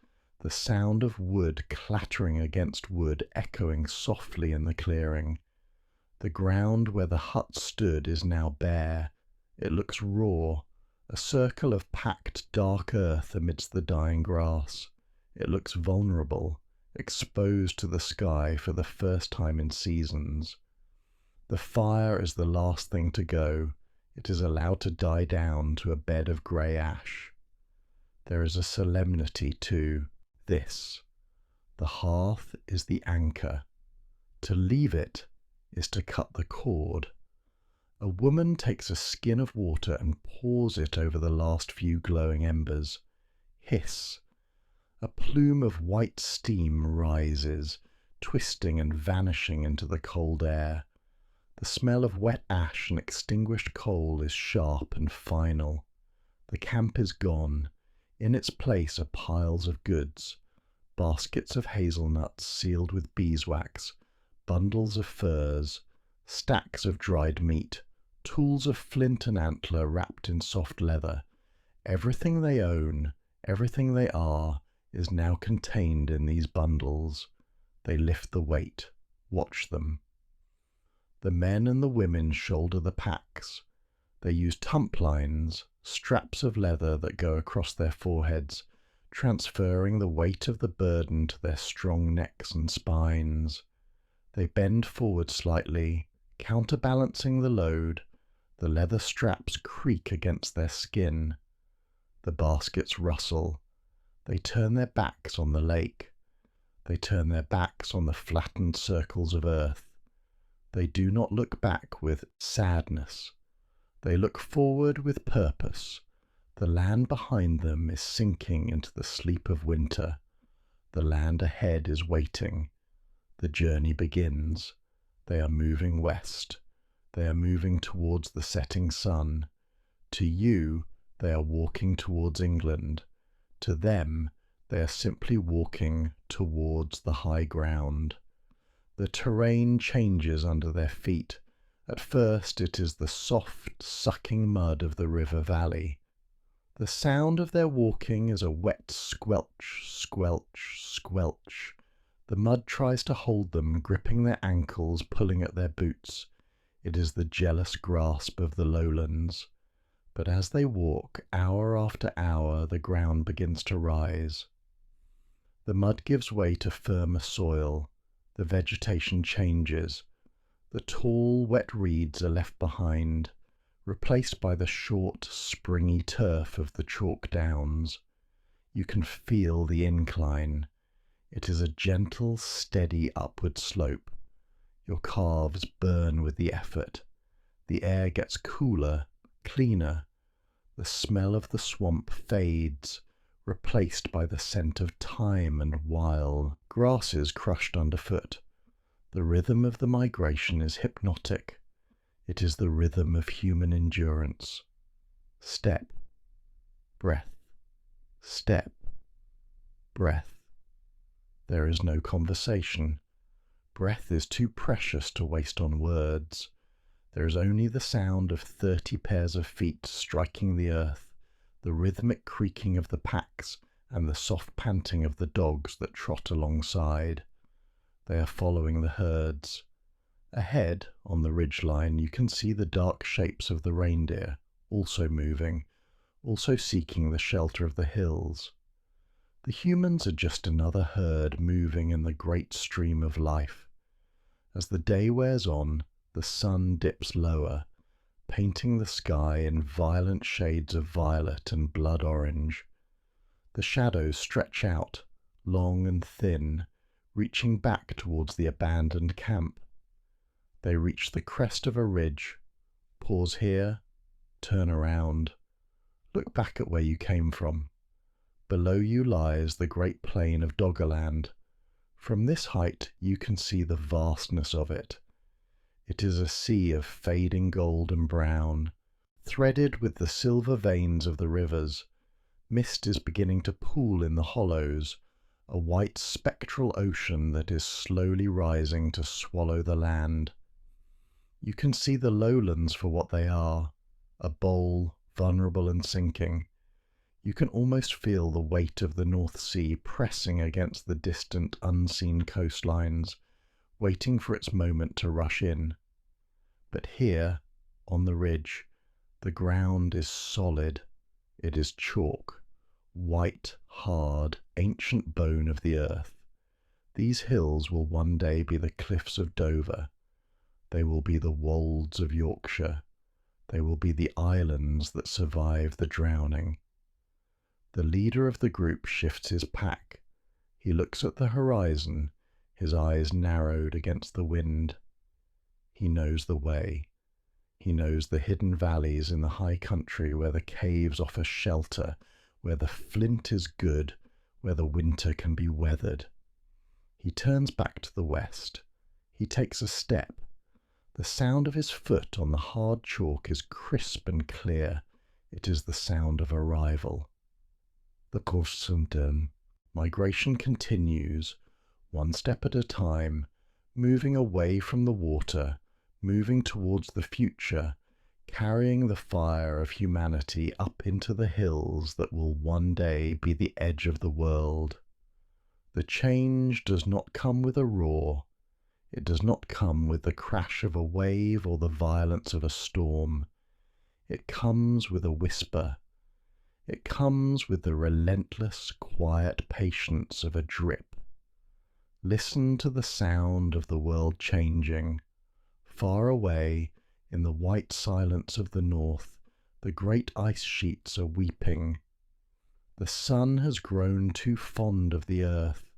the sound of wood clattering against wood echoing softly in the clearing. The ground where the hut stood is now bare. It looks raw, a circle of packed dark earth amidst the dying grass. It looks vulnerable, exposed to the sky for the first time in seasons. The fire is the last thing to go. It is allowed to die down to a bed of grey ash. There is a solemnity to this. The hearth is the anchor. To leave it is to cut the cord. A woman takes a skin of water and pours it over the last few glowing embers. Hiss. A plume of white steam rises, twisting and vanishing into the cold air. The smell of wet ash and extinguished coal is sharp and final. The camp is gone. In its place are piles of goods, baskets of hazelnuts sealed with beeswax, bundles of furs, stacks of dried meat, tools of flint and antler wrapped in soft leather. Everything they own, everything they are, is now contained in these bundles. They lift the weight. Watch them. The men and the women shoulder the packs. They use tump lines, straps of leather that go across their foreheads, transferring the weight of the burden to their strong necks and spines. They bend forward slightly, counterbalancing the load. The leather straps creak against their skin. The baskets rustle. They turn their backs on the lake. They turn their backs on the flattened circles of earth. They do not look back with sadness. They look forward with purpose. The land behind them is sinking into the sleep of winter. The land ahead is waiting. The journey begins. They are moving west. They are moving towards the setting sun. To you, they are walking towards England. To them, they are simply walking towards the high ground. The terrain changes under their feet. At first it is the soft, sucking mud of the river valley. The sound of their walking is a wet squelch, squelch, squelch. The mud tries to hold them, gripping their ankles, pulling at their boots. It is the jealous grasp of the lowlands. But as they walk, hour after hour, the ground begins to rise. The mud gives way to firmer soil. The vegetation changes. The tall, wet reeds are left behind, replaced by the short, springy turf of the chalk downs. You can feel the incline. It is a gentle, steady upward slope. Your calves burn with the effort. The air gets cooler, cleaner. The smell of the swamp fades, replaced by the scent of thyme and wild grasses crushed underfoot. The rhythm of the migration is hypnotic. It is the rhythm of human endurance. Step, breath, step, breath. There is no conversation. Breath is too precious to waste on words. There is only the sound of 30 pairs of feet striking the earth, the rhythmic creaking of the packs, and the soft panting of the dogs that trot alongside. They are following the herds. Ahead, on the ridgeline, you can see the dark shapes of the reindeer, also moving, also seeking the shelter of the hills. The humans are just another herd moving in the great stream of life. As the day wears on, the sun dips lower, painting the sky in violent shades of violet and blood orange. The shadows stretch out, long and thin, reaching back towards the abandoned camp. They reach the crest of a ridge, pause here, turn around, look back at where you came from. Below you lies the great plain of Doggerland. From this height you can see the vastness of it. It is a sea of fading gold and brown, threaded with the silver veins of the rivers. Mist is beginning to pool in the hollows, a white spectral ocean that is slowly rising to swallow the land. You can see the lowlands for what they are, a bowl, vulnerable and sinking. You can almost feel the weight of the North Sea pressing against the distant, unseen coastlines, waiting for its moment to rush in. But here, on the ridge, the ground is solid. It is chalk, white, hard, ancient bone of the earth. These hills will one day be the cliffs of Dover. They will be the wolds of Yorkshire. They will be the islands that survive the drowning. The leader of the group shifts his pack. He looks at the horizon, his eyes narrowed against the wind. He knows the way. He knows the hidden valleys in the high country where the caves offer shelter, where the flint is good, where the winter can be weathered. He turns back to the west. He takes a step. The sound of his foot on the hard chalk is crisp and clear. It is the sound of arrival. The Sunken. Migration continues, one step at a time, moving away from the water, moving towards the future, carrying the fire of humanity up into the hills that will one day be the edge of the world. The change does not come with a roar. It does not come with the crash of a wave or the violence of a storm. It comes with a whisper. It comes with the relentless, quiet patience of a drip. Listen to the sound of the world changing. Far away, in the white silence of the north, the great ice sheets are weeping. The sun has grown too fond of the earth.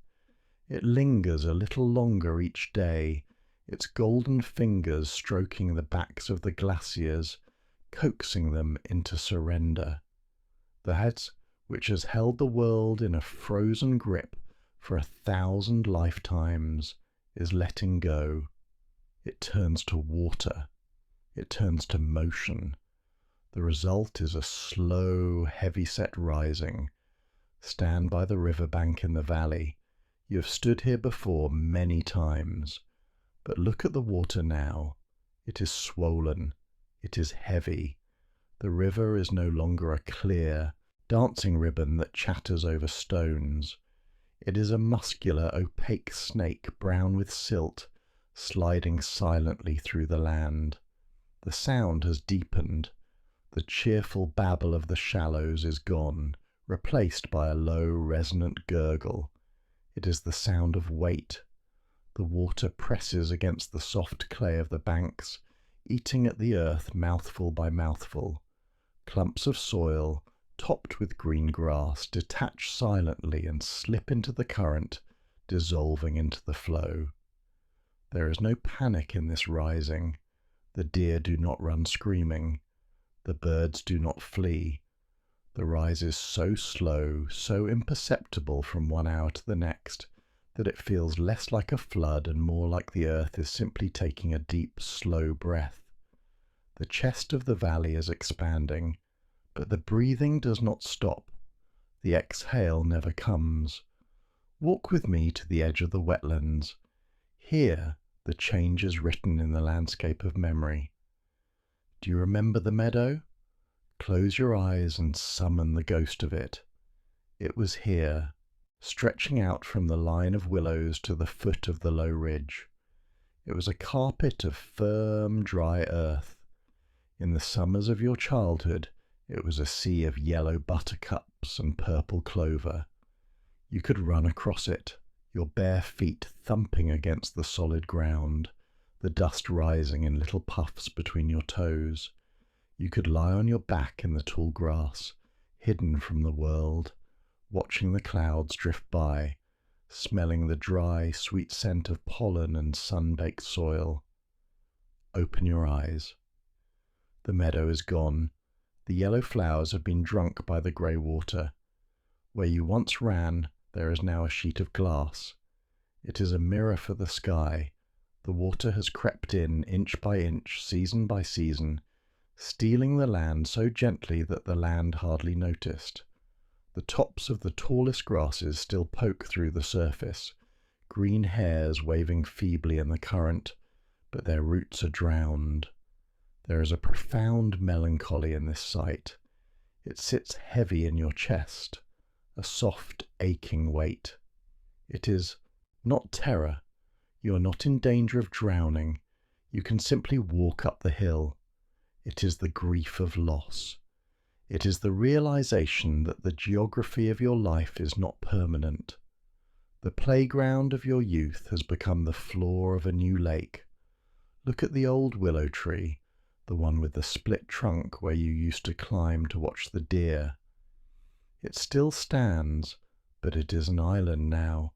It lingers a little longer each day, its golden fingers stroking the backs of the glaciers, coaxing them into surrender. That which has held the world in a frozen grip for 1,000 lifetimes is letting go. It turns to water. It turns to motion. The result is a slow, heavy-set rising. Stand by the riverbank in the valley. You have stood here before many times. But look at the water now. It is swollen. It is heavy. The river is no longer a clear, dancing ribbon that chatters over stones. It is a muscular, opaque snake, brown with silt, sliding silently through the land. The sound has deepened. The cheerful babble of the shallows is gone, replaced by a low, resonant gurgle. It is the sound of weight. The water presses against the soft clay of the banks, eating at the earth mouthful by mouthful. Clumps of soil, topped with green grass, detach silently and slip into the current, dissolving into the flow. There is no panic in this rising. The deer do not run screaming. The birds do not flee. The rise is so slow, so imperceptible from one hour to the next, that it feels less like a flood and more like the earth is simply taking a deep, slow breath. The chest of the valley is expanding, but the breathing does not stop. The exhale never comes. Walk with me to the edge of the wetlands. Here, the change is written in the landscape of memory. Do you remember the meadow? Close your eyes and summon the ghost of it. It was here, stretching out from the line of willows to the foot of the low ridge. It was a carpet of firm, dry earth. In the summers of your childhood, it was a sea of yellow buttercups and purple clover. You could run across it, your bare feet thumping against the solid ground, the dust rising in little puffs between your toes. You could lie on your back in the tall grass, hidden from the world, watching the clouds drift by, smelling the dry, sweet scent of pollen and sun-baked soil. Open your eyes. The meadow is gone. The yellow flowers have been drunk by the grey water. Where you once ran, there is now a sheet of glass. It is a mirror for the sky. The water has crept in, inch by inch, season by season, stealing the land so gently that the land hardly noticed. The tops of the tallest grasses still poke through the surface, green hairs waving feebly in the current, but their roots are drowned. There is a profound melancholy in this sight. It sits heavy in your chest, a soft, aching weight. It is not terror. You are not in danger of drowning. You can simply walk up the hill. It is the grief of loss. It is the realization that the geography of your life is not permanent. The playground of your youth has become the floor of a new lake. Look at the old willow tree, the one with the split trunk where you used to climb to watch the deer. It still stands, but it is an island now.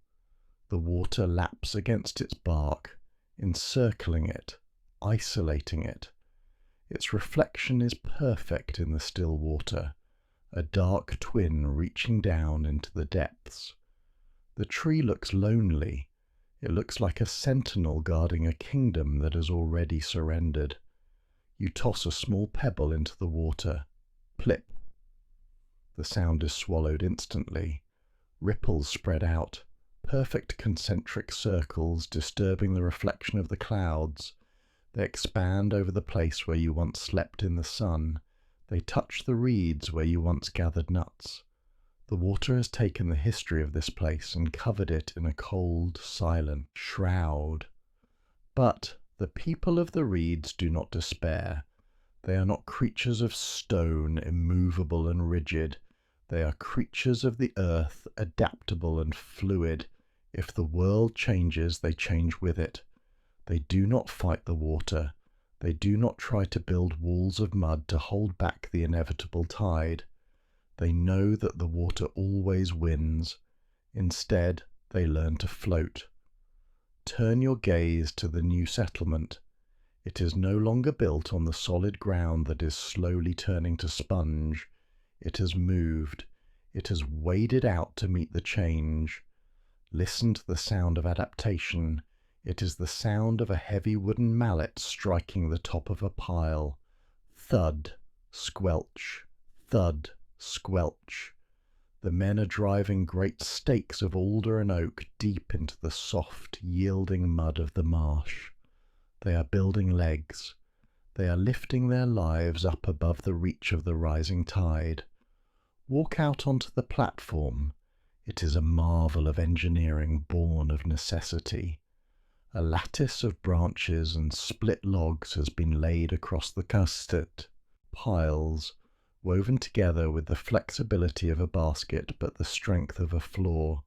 The water laps against its bark, encircling it, isolating it. Its reflection is perfect in the still water, a dark twin reaching down into the depths. The tree looks lonely. It looks like a sentinel guarding a kingdom that has already surrendered. You toss a small pebble into the water. Plip. The sound is swallowed instantly. Ripples spread out, perfect concentric circles disturbing the reflection of the clouds. They expand over the place where you once slept in the sun. They touch the reeds where you once gathered nuts. The water has taken the history of this place and covered it in a cold, silent shroud. But the people of the reeds do not despair. They are not creatures of stone, immovable and rigid. They are creatures of the earth, adaptable and fluid. If the world changes, they change with it. They do not fight the water. They do not try to build walls of mud to hold back the inevitable tide. They know that the water always wins. Instead, they learn to float. Turn your gaze to the new settlement. It is no longer built on the solid ground that is slowly turning to sponge. It has moved. It has waded out to meet the change. Listen to the sound of adaptation. It is the sound of a heavy wooden mallet striking the top of a pile. Thud, squelch, thud, squelch. The men are driving great stakes of alder and oak deep into the soft, yielding mud of the marsh. They are building legs. They are lifting their lives up above the reach of the rising tide. Walk out onto the platform. It is a marvel of engineering born of necessity. A lattice of branches and split logs has been laid across the custard piles, woven together with the flexibility of a basket but the strength of a floor.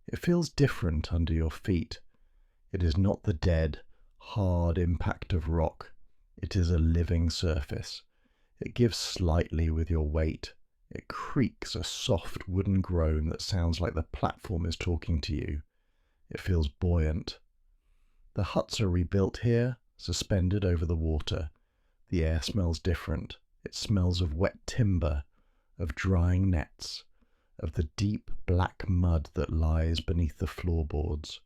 It feels different under your feet. It is not the dead, hard impact of rock. It is a living surface. It gives slightly with your weight. It creaks a soft wooden groan that sounds like the platform is talking to you. It feels buoyant. The huts are rebuilt here, suspended over the water. The air smells different. It smells of wet timber, of drying nets, of the deep black mud that lies beneath the floorboards.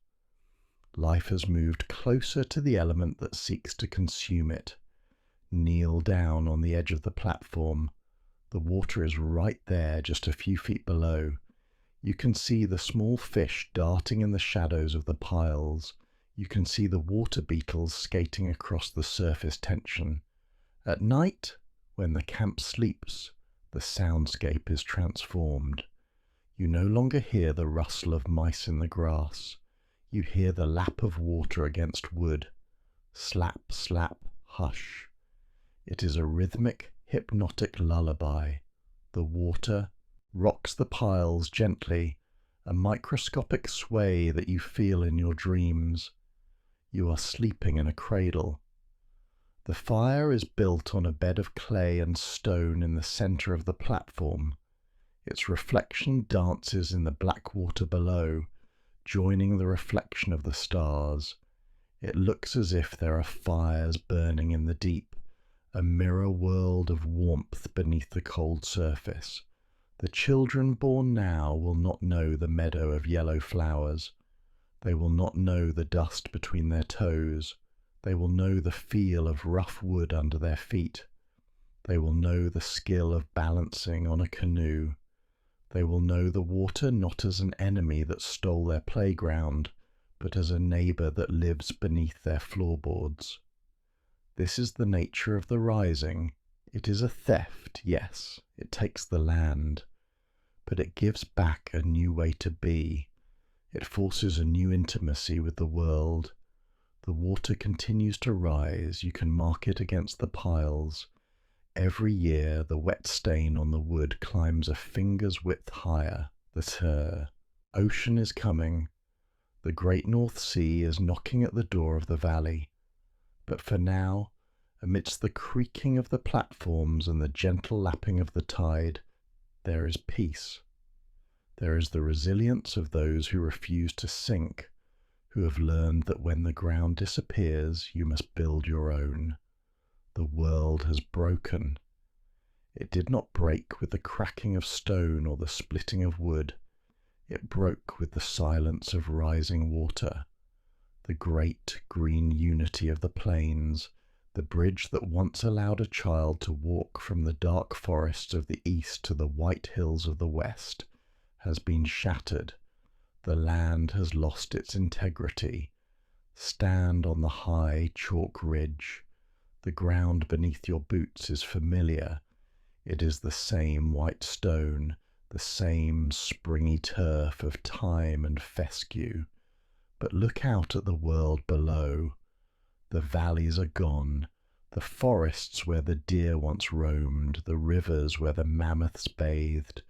Life has moved closer to the element that seeks to consume it. Kneel down on the edge of the platform. The water is right there, just a few feet below. You can see the small fish darting in the shadows of the piles. You can see the water beetles skating across the surface tension. At night, when the camp sleeps, the soundscape is transformed. You no longer hear the rustle of mice in the grass. You hear the lap of water against wood. Slap, slap, hush. It is a rhythmic, hypnotic lullaby. The water rocks the piles gently, a microscopic sway that you feel in your dreams. You are sleeping in a cradle. The fire is built on a bed of clay and stone in the center of the platform. Its reflection dances in the black water below, joining the reflection of the stars. It looks as if there are fires burning in the deep, a mirror world of warmth beneath the cold surface. The children born now will not know the meadow of yellow flowers. They will not know the dust between their toes. They will know the feel of rough wood under their feet. They will know the skill of balancing on a canoe. They will know the water not as an enemy that stole their playground, but as a neighbor that lives beneath their floorboards. This is the nature of the rising. It is a theft, yes, it takes the land, but it gives back a new way to be. It forces a new intimacy with the world. The water continues to rise. You can mark it against the piles. Every year, the wet stain on the wood climbs a finger's width higher. The ocean is coming. The great North Sea is knocking at the door of the valley. But for now, amidst the creaking of the platforms and the gentle lapping of the tide, there is peace. There is the resilience of those who refuse to sink, who have learned that when the ground disappears, you must build your own. The world has broken. It did not break with the cracking of stone or the splitting of wood. It broke with the silence of rising water. The great green unity of the plains, the bridge that once allowed a child to walk from the dark forests of the east to the white hills of the west, has been shattered. The land has lost its integrity. Stand on the high chalk ridge. The ground beneath your boots is familiar. It is the same white stone, the same springy turf of time and fescue. But look out at the world below. The valleys are gone, the forests where the deer once roamed, the rivers where the mammoths bathed,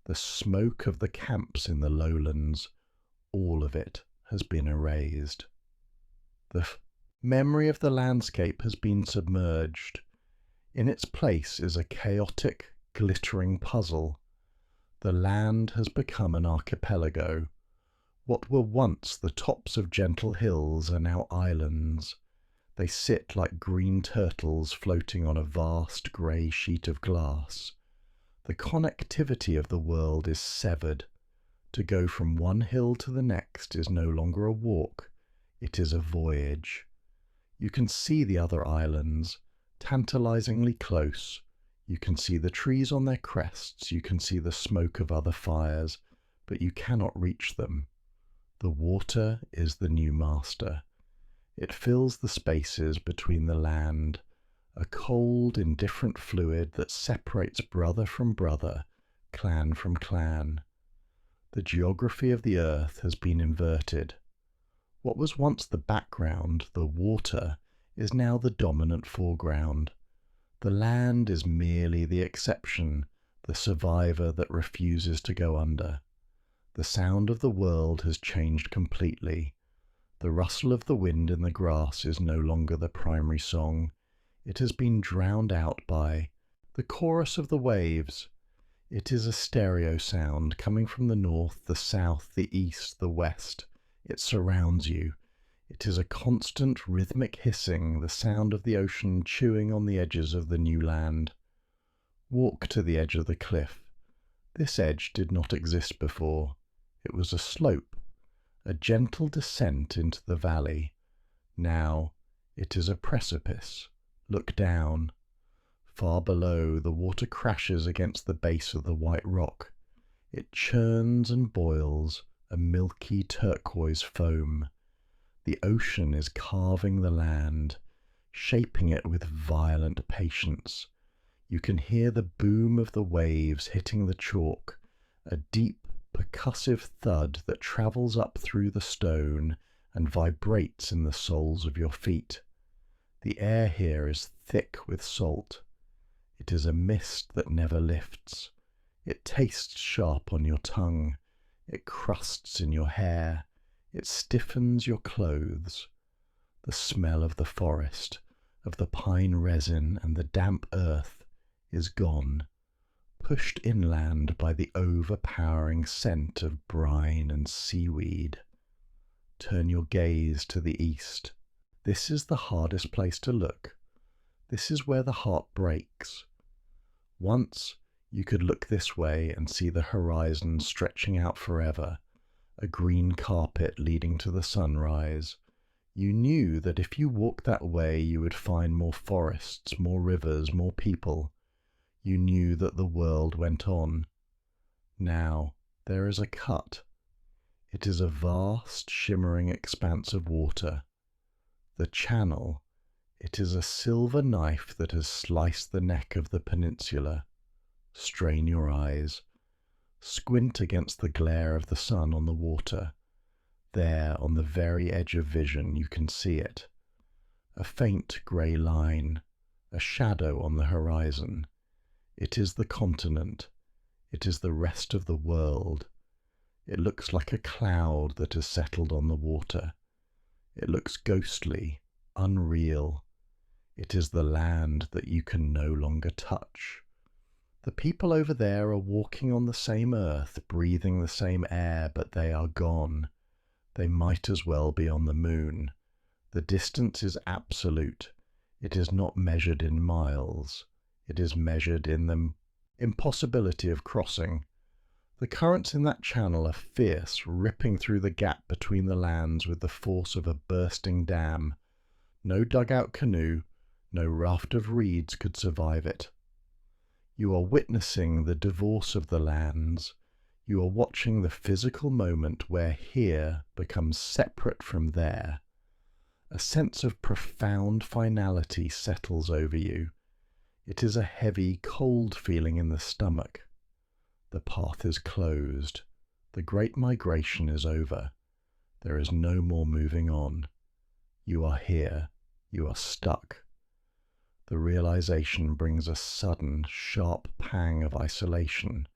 the smoke of the camps in the lowlands, all of it has been erased. The memory of the landscape has been submerged. In its place is a chaotic, glittering puzzle. The land has become an archipelago. What were once the tops of gentle hills are now islands. They sit like green turtles floating on a vast grey sheet of glass. The connectivity of the world is severed. To go from one hill to the next is no longer a walk, it is a voyage. You can see the other islands, tantalizingly close. You can see the trees on their crests, you can see the smoke of other fires, but you cannot reach them. The water is the new master. It fills the spaces between the land, a cold, indifferent fluid that separates brother from brother, clan from clan. The geography of the earth has been inverted. What was once the background, the water, is now the dominant foreground. The land is merely the exception, the survivor that refuses to go under. The sound of the world has changed completely. The rustle of the wind in the grass is no longer the primary song. It has been drowned out by the chorus of the waves. It is a stereo sound coming from the north, the south, the east, the west. It surrounds you. It is a constant rhythmic hissing, the sound of the ocean chewing on the edges of the new land. Walk to the edge of the cliff. This edge did not exist before. It was a slope, a gentle descent into the valley. Now it is a precipice. Look down. Far below, the water crashes against the base of the white rock. It churns and boils, a milky turquoise foam. The ocean is carving the land, shaping it with violent patience. You can hear the boom of the waves hitting the chalk, a deep, percussive thud that travels up through the stone and vibrates in the soles of your feet. The air here is thick with salt. It is a mist that never lifts. It tastes sharp on your tongue. It crusts in your hair. It stiffens your clothes. The smell of the forest, of the pine resin and the damp earth, is gone, pushed inland by the overpowering scent of brine and seaweed. Turn your gaze to the east. This is the hardest place to look. This is where the heart breaks. Once you could look this way and see the horizon stretching out forever, a green carpet leading to the sunrise. You knew that if you walked that way you would find more forests, more rivers, more people. You knew that the world went on. Now there is a cut. It is a vast, shimmering expanse of water. The channel, it is a silver knife that has sliced the neck of the peninsula. Strain your eyes. Squint against the glare of the sun on the water. There, on the very edge of vision, you can see it. A faint grey line, a shadow on the horizon. It is the continent. It is the rest of the world. It looks like a cloud that has settled on the water. It looks ghostly, unreal. It is the land that you can no longer touch. The people over there are walking on the same earth, breathing the same air, but they are gone. They might as well be on the moon. The distance is absolute. It is not measured in miles. It is measured in the impossibility of crossing. The currents in that channel are fierce, ripping through the gap between the lands with the force of a bursting dam. No dugout canoe, no raft of reeds could survive it. You are witnessing the divorce of the lands. You are watching the physical moment where here becomes separate from there. A sense of profound finality settles over you. It is a heavy, cold feeling in the stomach. The path is closed. The great migration is over. There is no more moving on. You are here. You are stuck. The realization brings a sudden, sharp pang of isolation.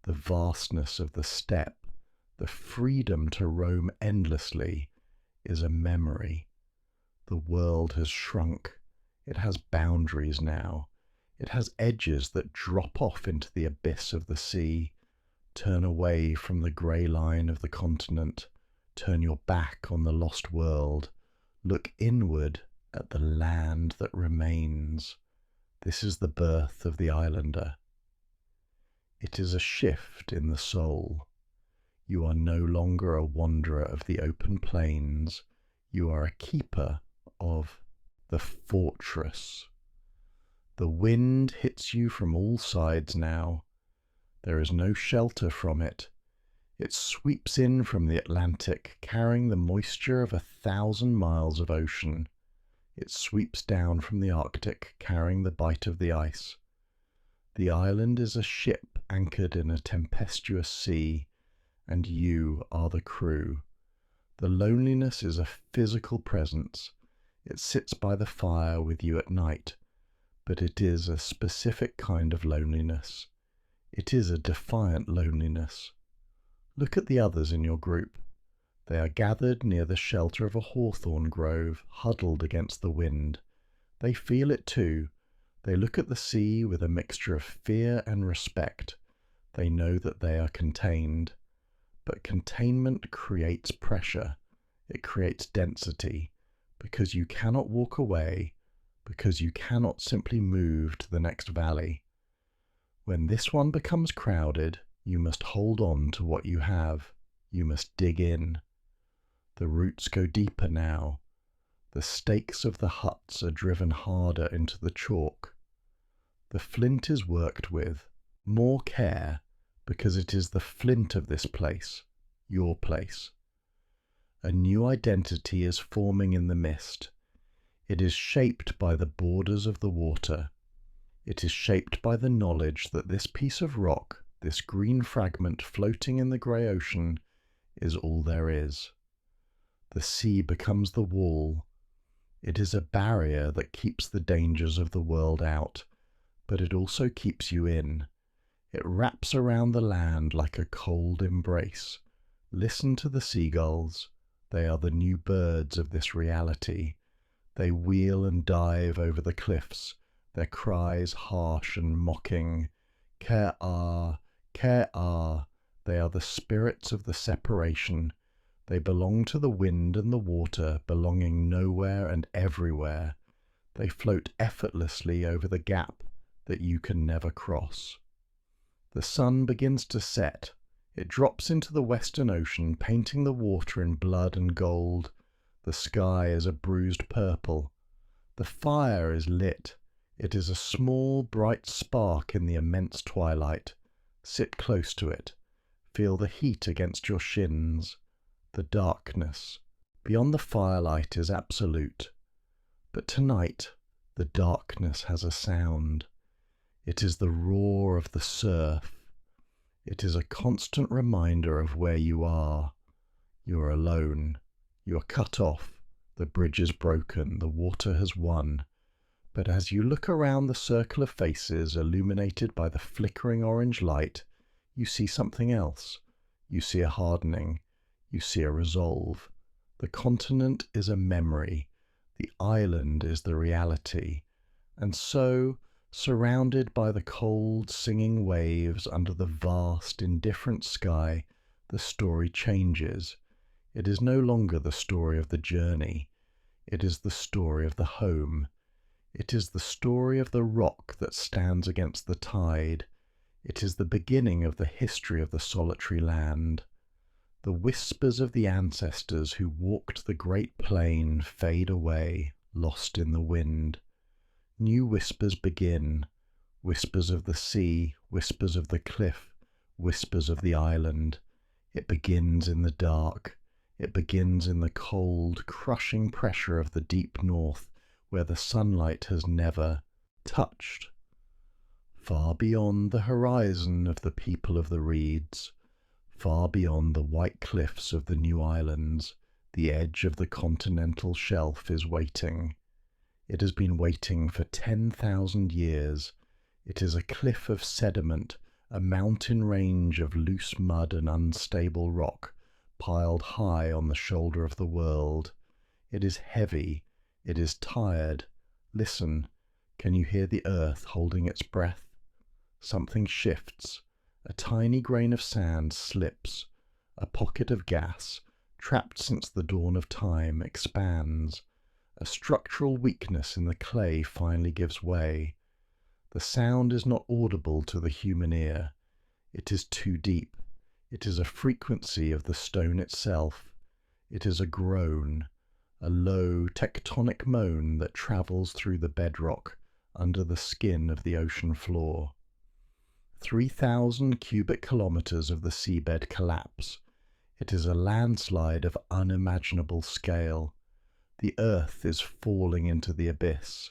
The vastness of the steppe, the freedom to roam endlessly, is a memory. The world has shrunk. It has boundaries now. It has edges that drop off into the abyss of the sea. Turn away from the grey line of the continent. Turn your back on the lost world. Look inward at the land that remains. This is the birth of the islander. It is a shift in the soul. You are no longer a wanderer of the open plains. You are a keeper of the fortress. The wind hits you from all sides now. There is no shelter from it. It sweeps in from the Atlantic, carrying the moisture of 1,000 miles of ocean. It sweeps down from the Arctic, carrying the bite of the ice. The island is a ship anchored in a tempestuous sea, and you are the crew. The loneliness is a physical presence. It sits by the fire with you at night, but it is a specific kind of loneliness. It is a defiant loneliness. Look at the others in your group. They are gathered near the shelter of a hawthorn grove, huddled against the wind. They feel it too. They look at the sea with a mixture of fear and respect. They know that they are contained. But containment creates pressure. It creates density, because you cannot walk away, because you cannot simply move to the next valley. When this one becomes crowded, you must hold on to what you have. You must dig in. The roots go deeper now. The stakes of the huts are driven harder into the chalk. The flint is worked with more care, because it is the flint of this place, your place. A new identity is forming in the mist. It is shaped by the borders of the water. It is shaped by the knowledge that this piece of rock, this green fragment floating in the grey ocean, is all there is. The sea becomes the wall. It is a barrier that keeps the dangers of the world out, but it also keeps you in. It wraps around the land like a cold embrace. Listen to the seagulls. They are the new birds of this reality. They wheel and dive over the cliffs, their cries harsh and mocking. Care-ah, care-ah. They are the spirits of the separation. They belong to the wind and the water, belonging nowhere and everywhere. They float effortlessly over the gap that you can never cross. The sun begins to set. It drops into the western ocean, painting the water in blood and gold. The sky is a bruised purple. The fire is lit. It is a small, bright spark in the immense twilight. Sit close to it. Feel the heat against your shins. The darkness. Beyond the firelight is absolute. But tonight, the darkness has a sound. It is the roar of the surf. It is a constant reminder of where you are. You are alone. You are cut off. The bridge is broken. The water has won. But as you look around the circle of faces illuminated by the flickering orange light, you see something else. You see a hardening. You see a resolve. The continent is a memory. The island is the reality. And so, surrounded by the cold, singing waves under the vast, indifferent sky, the story changes. It is no longer the story of the journey. It is the story of the home. It is the story of the rock that stands against the tide. It is the beginning of the history of the solitary land. The whispers of the ancestors who walked the great plain fade away, lost in the wind. New whispers begin, whispers of the sea, whispers of the cliff, whispers of the island. It begins in the dark. It begins in the cold, crushing pressure of the deep north, where the sunlight has never touched. Far beyond the horizon of the people of the reeds, far beyond the white cliffs of the new islands, the edge of the continental shelf is waiting. It has been waiting for 10,000 years. It is a cliff of sediment, a mountain range of loose mud and unstable rock, piled high on the shoulder of the world. It is heavy. It is tired. Listen. Can you hear the earth holding its breath? Something shifts. A tiny grain of sand slips. A pocket of gas, trapped since the dawn of time, expands. A structural weakness in the clay finally gives way. The sound is not audible to the human ear. It is too deep. It is a frequency of the stone itself. It is a groan, a low tectonic moan that travels through the bedrock under the skin of the ocean floor. 3,000 cubic kilometers of the seabed collapse. It is a landslide of unimaginable scale. The earth is falling into the abyss.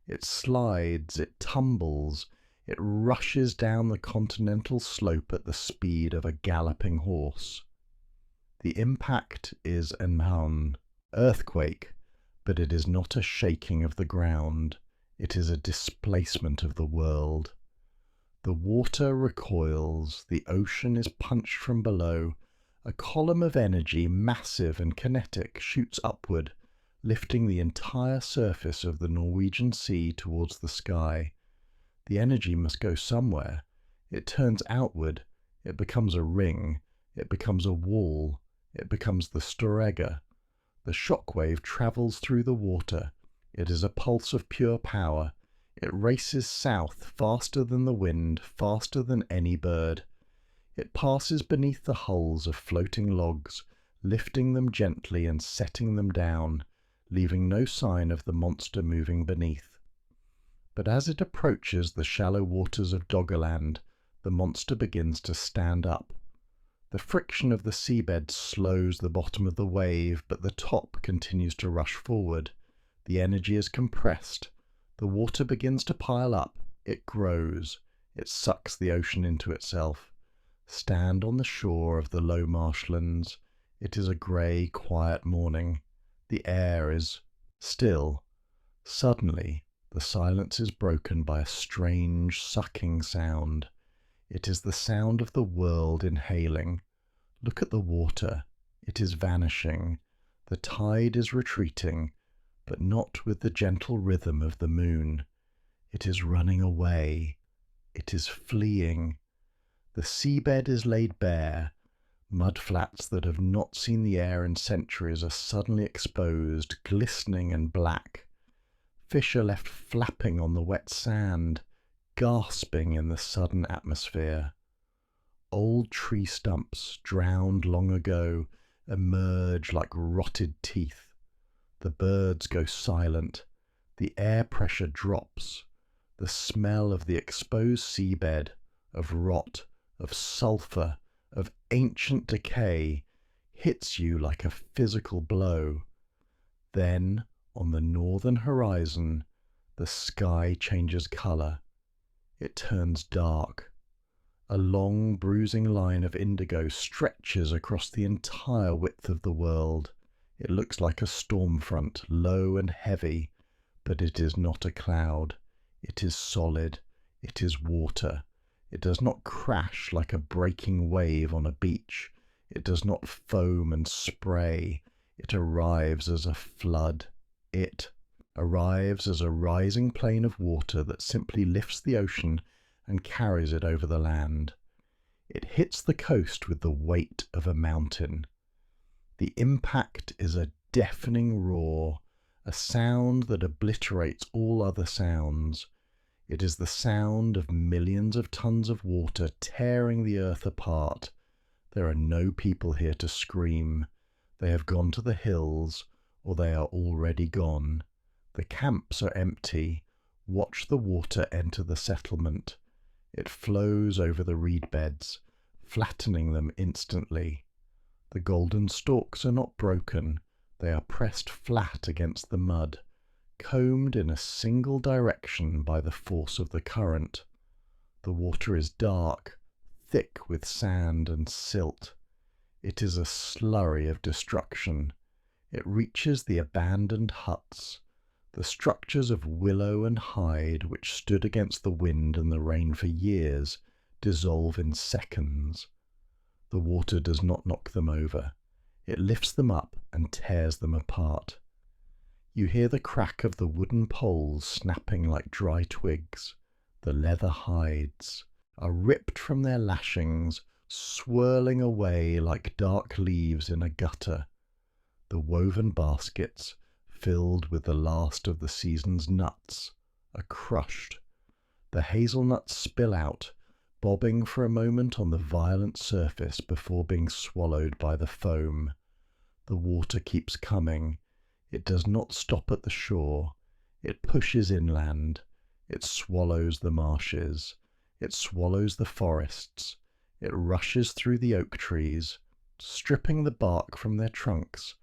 It slides, it tumbles, it rushes down the continental slope at the speed of a galloping horse. The impact is an earthquake, but it is not a shaking of the ground. It is a displacement of the world. The water recoils, the ocean is punched from below. A column of energy, massive and kinetic, shoots upward, lifting the entire surface of the Norwegian Sea towards the sky. The energy must go somewhere. It turns outward. It becomes a ring. It becomes a wall. It becomes the Storegga. The shockwave travels through the water. It is a pulse of pure power. It races south faster than the wind, faster than any bird. It passes beneath the hulls of floating logs, lifting them gently and setting them down, leaving no sign of the monster moving beneath. But as it approaches the shallow waters of Doggerland, the monster begins to stand up. The friction of the seabed slows the bottom of the wave, but the top continues to rush forward. The energy is compressed. The water begins to pile up. It grows. It sucks the ocean into itself. Stand on the shore of the low marshlands. It is a grey, quiet morning. The air is still. Suddenly, the silence is broken by a strange, sucking sound. It is the sound of the world inhaling. Look at the water. It is vanishing. The tide is retreating, but not with the gentle rhythm of the moon. It is running away. It is fleeing. The seabed is laid bare. Mudflats that have not seen the air in centuries are suddenly exposed, glistening and black. Fish are left flapping on the wet sand, gasping in the sudden atmosphere. Old tree stumps, drowned long ago, emerge like rotted teeth. The birds go silent. The air pressure drops. The smell of the exposed seabed, of rot, of sulphur, of ancient decay, hits you like a physical blow. Then, on the northern horizon, the sky changes colour. It turns dark. A long, bruising line of indigo stretches across the entire width of the world. It looks like a storm front, low and heavy, but it is not a cloud. It is solid. It is water. It does not crash like a breaking wave on a beach. It does not foam and spray. It arrives as a flood. It arrives as a rising plain of water that simply lifts the ocean and carries it over the land. It hits the coast with the weight of a mountain. The impact is a deafening roar, a sound that obliterates all other sounds. It is the sound of millions of tons of water tearing the earth apart. There are no people here to scream. They have gone to the hills, or they are already gone. The camps are empty. Watch the water enter the settlement. It flows over the reed beds, flattening them instantly. The golden stalks are not broken. They are pressed flat against the mud, combed in a single direction by the force of the current. The water is dark, thick with sand and silt. It is a slurry of destruction. It reaches the abandoned huts, the structures of willow and hide which stood against the wind and the rain for years, dissolve in seconds. The water does not knock them over. It lifts them up and tears them apart. You hear the crack of the wooden poles snapping like dry twigs. The leather hides are ripped from their lashings, swirling away like dark leaves in a gutter. The woven baskets, filled with the last of the season's nuts, are crushed. The hazelnuts spill out, bobbing for a moment on the violent surface before being swallowed by the foam. The water keeps coming. It does not stop at the shore. It pushes inland. It swallows the marshes. It swallows the forests. It rushes through the oak trees, stripping the bark from their trunks,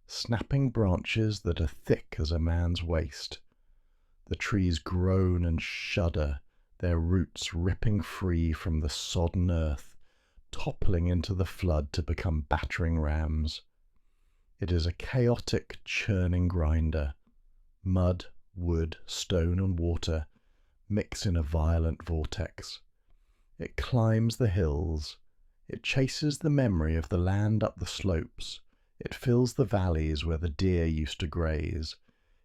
snapping branches that are thick as a man's waist. The trees groan and shudder, their roots ripping free from the sodden earth, toppling into the flood to become battering rams. It is a chaotic, churning grinder. Mud, wood, stone, and water mix in a violent vortex. It climbs the hills. It chases the memory of the land up the slopes. It fills the valleys where the deer used to graze.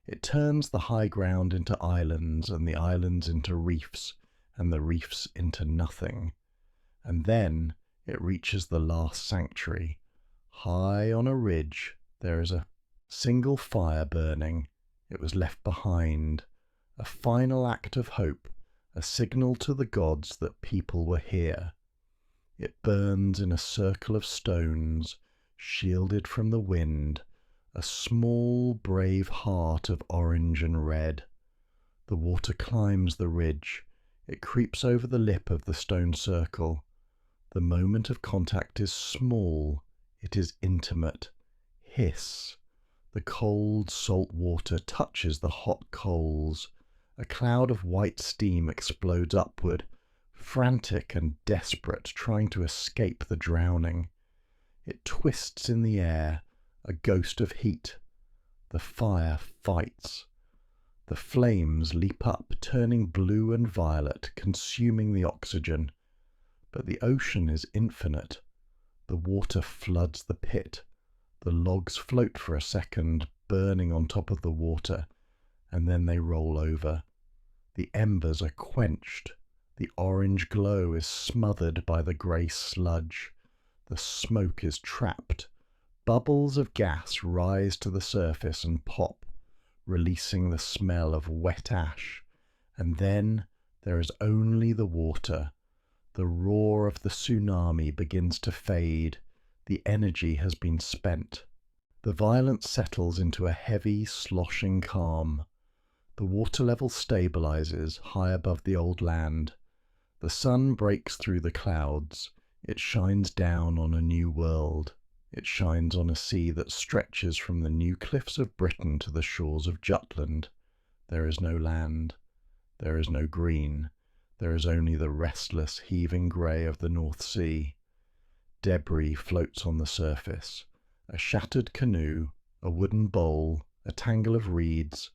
It turns the high ground into islands, and the islands into reefs, and the reefs into nothing. And then it reaches the last sanctuary. High on a ridge, there is a single fire burning. It was left behind, a final act of hope, a signal to the gods that people were here. It burns in a circle of stones, shielded from the wind, a small, brave heart of orange and red. The water climbs the ridge. It creeps over the lip of the stone circle. The moment of contact is small. It is intimate. Hiss. The cold, salt water touches the hot coals. A cloud of white steam explodes upward, frantic and desperate, trying to escape the drowning. It twists in the air, a ghost of heat. The fire fights. The flames leap up, turning blue and violet, consuming the oxygen. But the ocean is infinite. The water floods the pit. The logs float for a second, burning on top of the water, and then they roll over. The embers are quenched. The orange glow is smothered by the grey sludge. The smoke is trapped. Bubbles of gas rise to the surface and pop, releasing the smell of wet ash. And then there is only the water. The roar of the tsunami begins to fade. The energy has been spent. The violence settles into a heavy, sloshing calm. The water level stabilizes high above the old land. The sun breaks through the clouds. It shines down on a new world. It shines on a sea that stretches from the new cliffs of Britain to the shores of Jutland. There is no land. There is no green. There is only the restless, heaving grey of the North Sea. Debris floats on the surface. A shattered canoe, a wooden bowl, a tangle of reeds.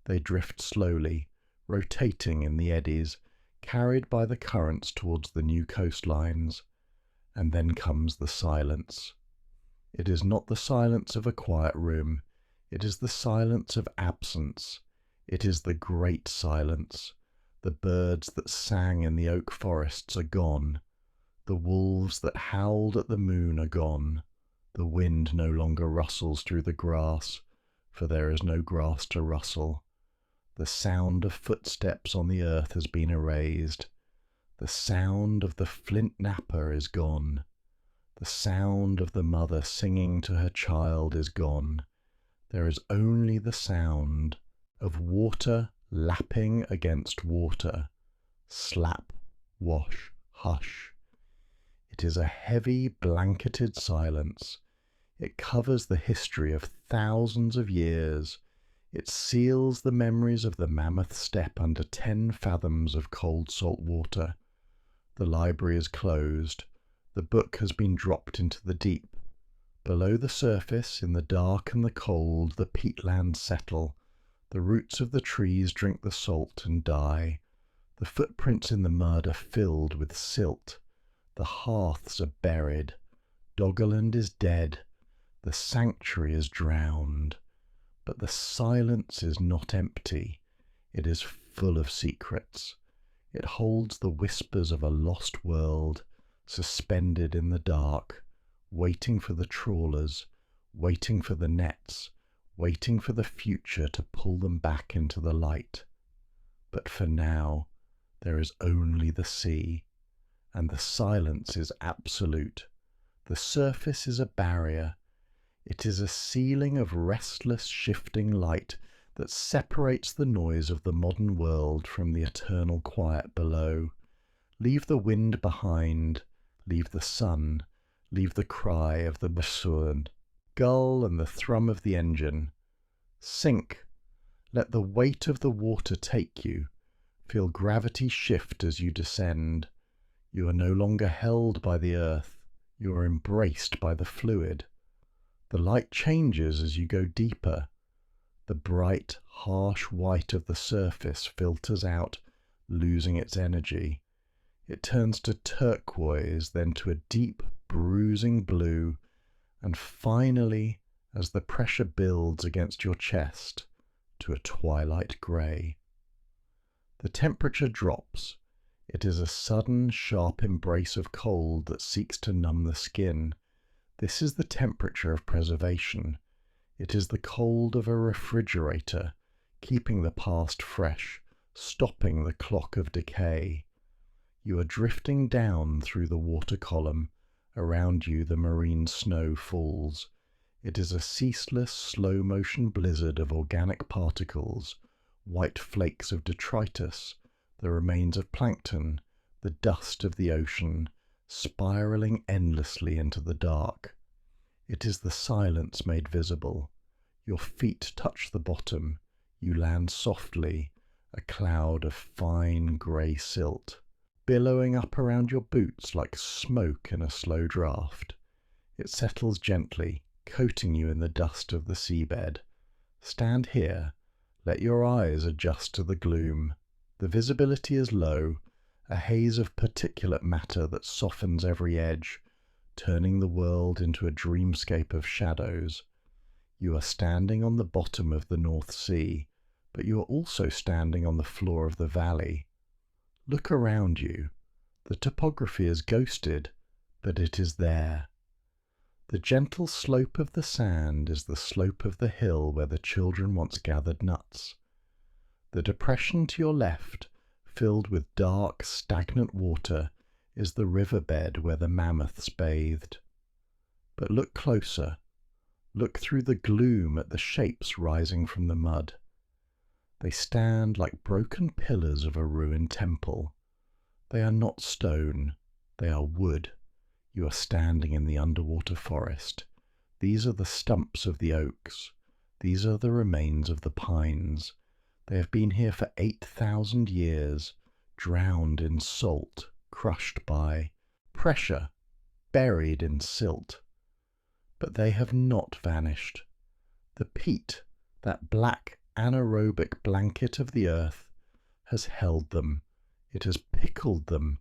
They drift slowly, rotating in the eddies, carried by the currents towards the new coastlines. And then comes the silence. It is not the silence of a quiet room. It is the silence of absence. It is the great silence. The birds that sang in the oak forests are gone. The wolves that howled at the moon are gone. The wind no longer rustles through the grass, for there is no grass to rustle. The sound of footsteps on the earth has been erased. The sound of the flint knapper is gone. The sound of the mother singing to her child is gone. There is only the sound of water lapping against water. Slap, wash, hush. It is a heavy, blanketed silence. It covers the history of thousands of years. It seals the memories of the mammoth steppe under 10 fathoms of cold salt water. The library is closed. The book has been dropped into the deep. Below the surface, in the dark and the cold, the peatlands settle. The roots of the trees drink the salt and die. The footprints in the mud are filled with silt. The hearths are buried. Doggerland is dead. The sanctuary is drowned. But the silence is not empty. It is full of secrets. It holds the whispers of a lost world, suspended in the dark, waiting for the trawlers, waiting for the nets, waiting for the future to pull them back into the light. But for now, there is only the sea, and the silence is absolute. The surface is a barrier. It is a ceiling of restless, shifting light that separates the noise of the modern world from the eternal quiet below. Leave the wind behind, leave the sun, leave the cry of the bassoon, gull and the thrum of the engine. Sink, let the weight of the water take you, feel gravity shift as you descend. You are no longer held by the earth, you are embraced by the fluid. The light changes as you go deeper. The bright, harsh white of the surface filters out, losing its energy. It turns to turquoise, then to a deep, bruising blue, and finally, as the pressure builds against your chest, to a twilight grey. The temperature drops. It is a sudden, sharp embrace of cold that seeks to numb the skin. This is the temperature of preservation. It is the cold of a refrigerator, keeping the past fresh, stopping the clock of decay. You are drifting down through the water column. Around you the marine snow falls. It is a ceaseless, slow-motion blizzard of organic particles, white flakes of detritus, the remains of plankton, the dust of the ocean, spiraling endlessly into the dark. It is the silence made visible. Your feet touch the bottom. You land softly, a cloud of fine grey silt, billowing up around your boots like smoke in a slow draught. It settles gently, coating you in the dust of the seabed. Stand here. Let your eyes adjust to the gloom. The visibility is low, a haze of particulate matter that softens every edge, turning the world into a dreamscape of shadows. You are standing on the bottom of the North Sea, but you are also standing on the floor of the valley. Look around you. The topography is ghosted, but it is there. The gentle slope of the sand is the slope of the hill where the children once gathered nuts. The depression to your left, filled with dark, stagnant water, is the riverbed where the mammoths bathed. But look closer. Look through the gloom at the shapes rising from the mud. They stand like broken pillars of a ruined temple. They are not stone, they are wood. You are standing in the underwater forest. These are the stumps of the oaks. These are the remains of the pines. They have been here for 8,000 years, drowned in salt, crushed by pressure, buried in silt. But they have not vanished. The peat, that black anaerobic blanket of the earth, has held them. It has pickled them.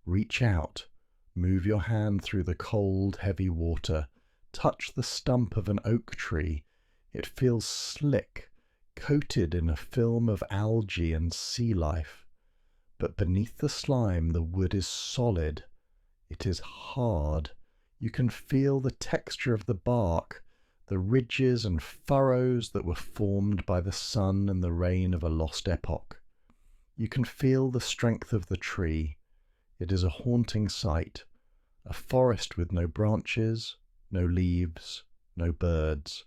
Reach out, move your hand through the cold, heavy water, touch the stump of an oak tree. It feels slick, coated in a film of algae and sea life. But beneath the slime the wood is solid. It is hard. You can feel the texture of the bark, the ridges and furrows that were formed by the sun and the rain of a lost epoch. You can feel the strength of the tree. It is a haunting sight, a forest with no branches, no leaves, no birds.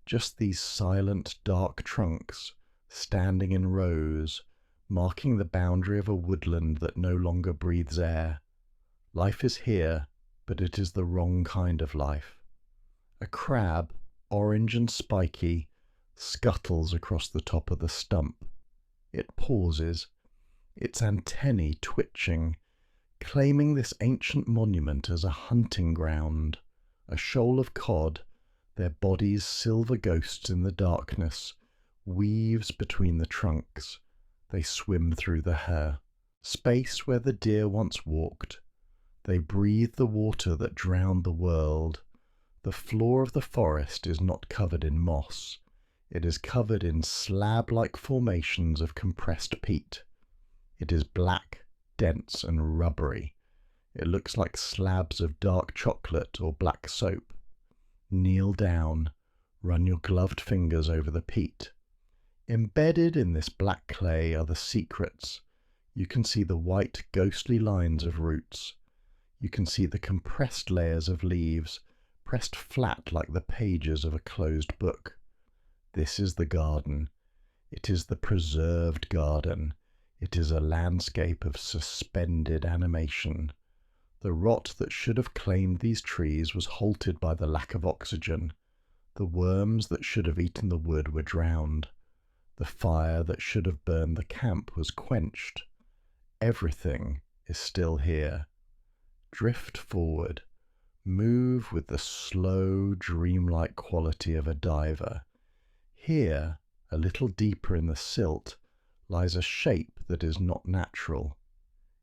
Just these silent, dark trunks, standing in rows, marking the boundary of a woodland that no longer breathes air. Life is here, but it is the wrong kind of life. A crab, orange and spiky, scuttles across the top of the stump. It pauses, its antennae twitching, claiming this ancient monument as a hunting ground. A shoal of cod, their bodies silver ghosts in the darkness, weaves between the trunks. They swim through the hair. Space where the deer once walked. They breathe the water that drowned the world. The floor of the forest is not covered in moss. It is covered in slab-like formations of compressed peat. It is black, dense and rubbery. It looks like slabs of dark chocolate or black soap. Kneel down, run your gloved fingers over the peat. Embedded in this black clay are the secrets. You can see the white, ghostly lines of roots. You can see the compressed layers of leaves, pressed flat like the pages of a closed book. This is the garden. It is the preserved garden. It is a landscape of suspended animation. The rot that should have claimed these trees was halted by the lack of oxygen. The worms that should have eaten the wood were drowned. The fire that should have burned the camp was quenched. Everything is still here. Drift forward. Move with the slow, dreamlike quality of a diver. Here, a little deeper in the silt, lies a shape that is not natural.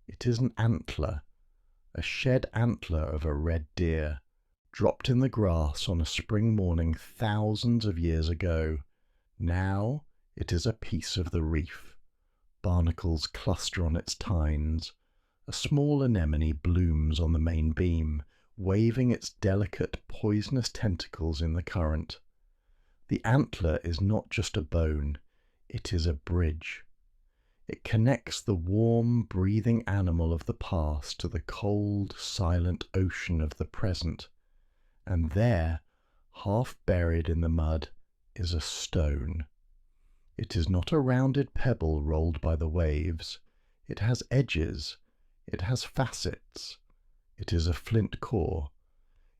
It is an antler, a shed antler of a red deer, dropped in the grass on a spring morning thousands of years ago. Now it is a piece of the reef. Barnacles cluster on its tines. A small anemone blooms on the main beam, waving its delicate, poisonous tentacles in the current. The antler is not just a bone, it is a bridge. It connects the warm, breathing animal of the past to the cold, silent ocean of the present. And there, half buried in the mud, is a stone. It is not a rounded pebble rolled by the waves. It has edges. It has facets. It is a flint core.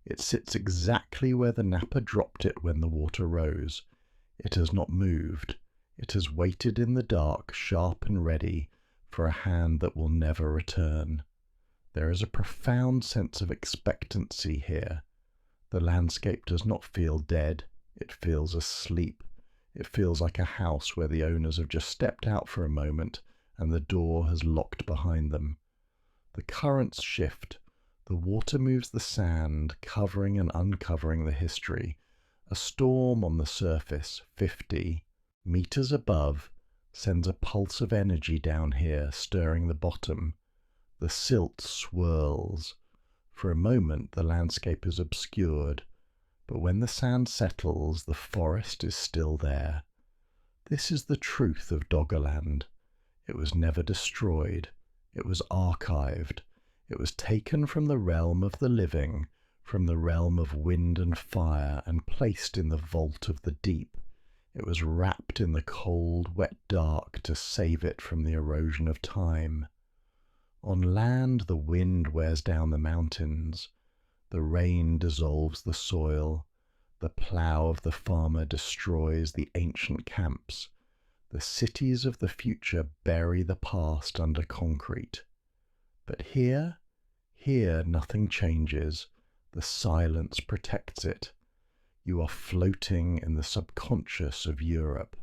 It sits exactly where the napper dropped it when the water rose. It has not moved. It has waited in the dark, sharp and ready, for a hand that will never return. There is a profound sense of expectancy here. The landscape does not feel dead. It feels asleep. It feels like a house where the owners have just stepped out for a moment and the door has locked behind them. The currents shift. The water moves the sand, covering and uncovering the history. A storm on the surface, 50 meters above, sends a pulse of energy down here, stirring the bottom. The silt swirls. For a moment the landscape is obscured, but when the sand settles, the forest is still there. This is the truth of Doggerland. It was never destroyed. It was archived. It was taken from the realm of the living, from the realm of wind and fire, and placed in the vault of the deep. It was wrapped in the cold, wet dark to save it from the erosion of time. On land the wind wears down the mountains. The rain dissolves the soil. The plough of the farmer destroys the ancient camps. The cities of the future bury the past under concrete. But here nothing changes. The silence protects it. You are floating in the subconscious of Europe.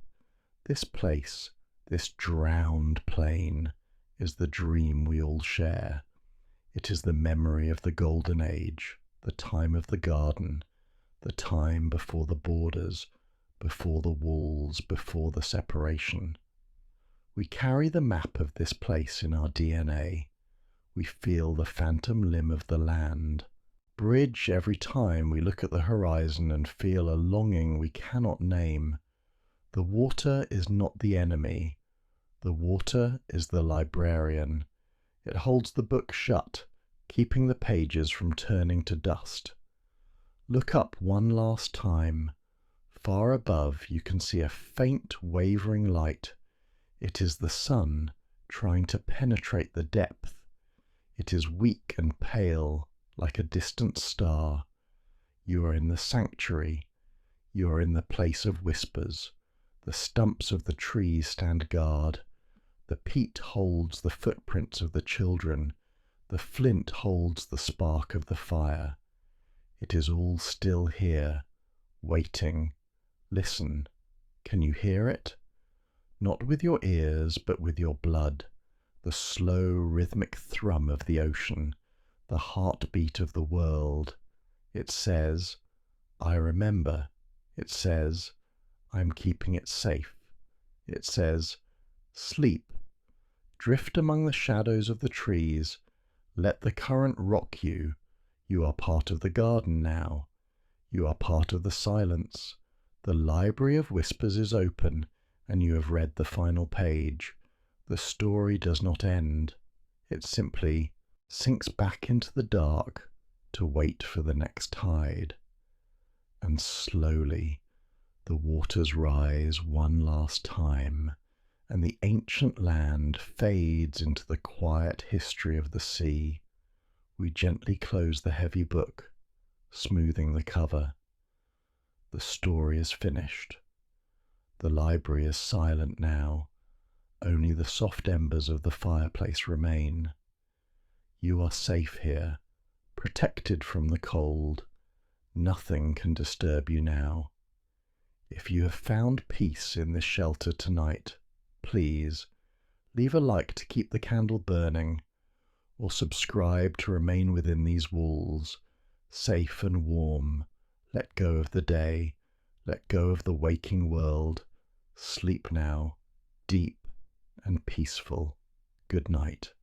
This place, this drowned plain, is the dream we all share. It is the memory of the golden age, the time of the garden, the time before the borders, before the walls, before the separation. We carry the map of this place in our DNA. We feel the phantom limb of the land. Bridge every time we look at the horizon and feel a longing we cannot name. The water is not the enemy. The water is the librarian. It holds the book shut, keeping the pages from turning to dust. Look up one last time. Far above you can see a faint wavering light. It is the sun trying to penetrate the depth. It is weak and pale, like a distant star. You are in the sanctuary. You are in the place of whispers. The stumps of the trees stand guard. The peat holds the footprints of the children. The flint holds the spark of the fire. It is all still here, waiting. Listen. Can you hear it? Not with your ears, but with your blood. The slow, rhythmic thrum of the ocean, the heartbeat of the world. It says, I remember. It says, I'm keeping it safe. It says, sleep. Drift among the shadows of the trees. Let the current rock you. You are part of the garden now. You are part of the silence. The library of whispers is open, and you have read the final page. The story does not end. It simply sinks back into the dark to wait for the next tide. And slowly the waters rise one last time, and the ancient land fades into the quiet history of the sea, we gently close the heavy book, smoothing the cover. The story is finished. The library is silent now. Only the soft embers of the fireplace remain. You are safe here, protected from the cold. Nothing can disturb you now. If you have found peace in this shelter tonight, please leave a like to keep the candle burning, or subscribe to remain within these walls, safe and warm. Let go of the day, let go of the waking world. Sleep now, deep and peaceful. Good night.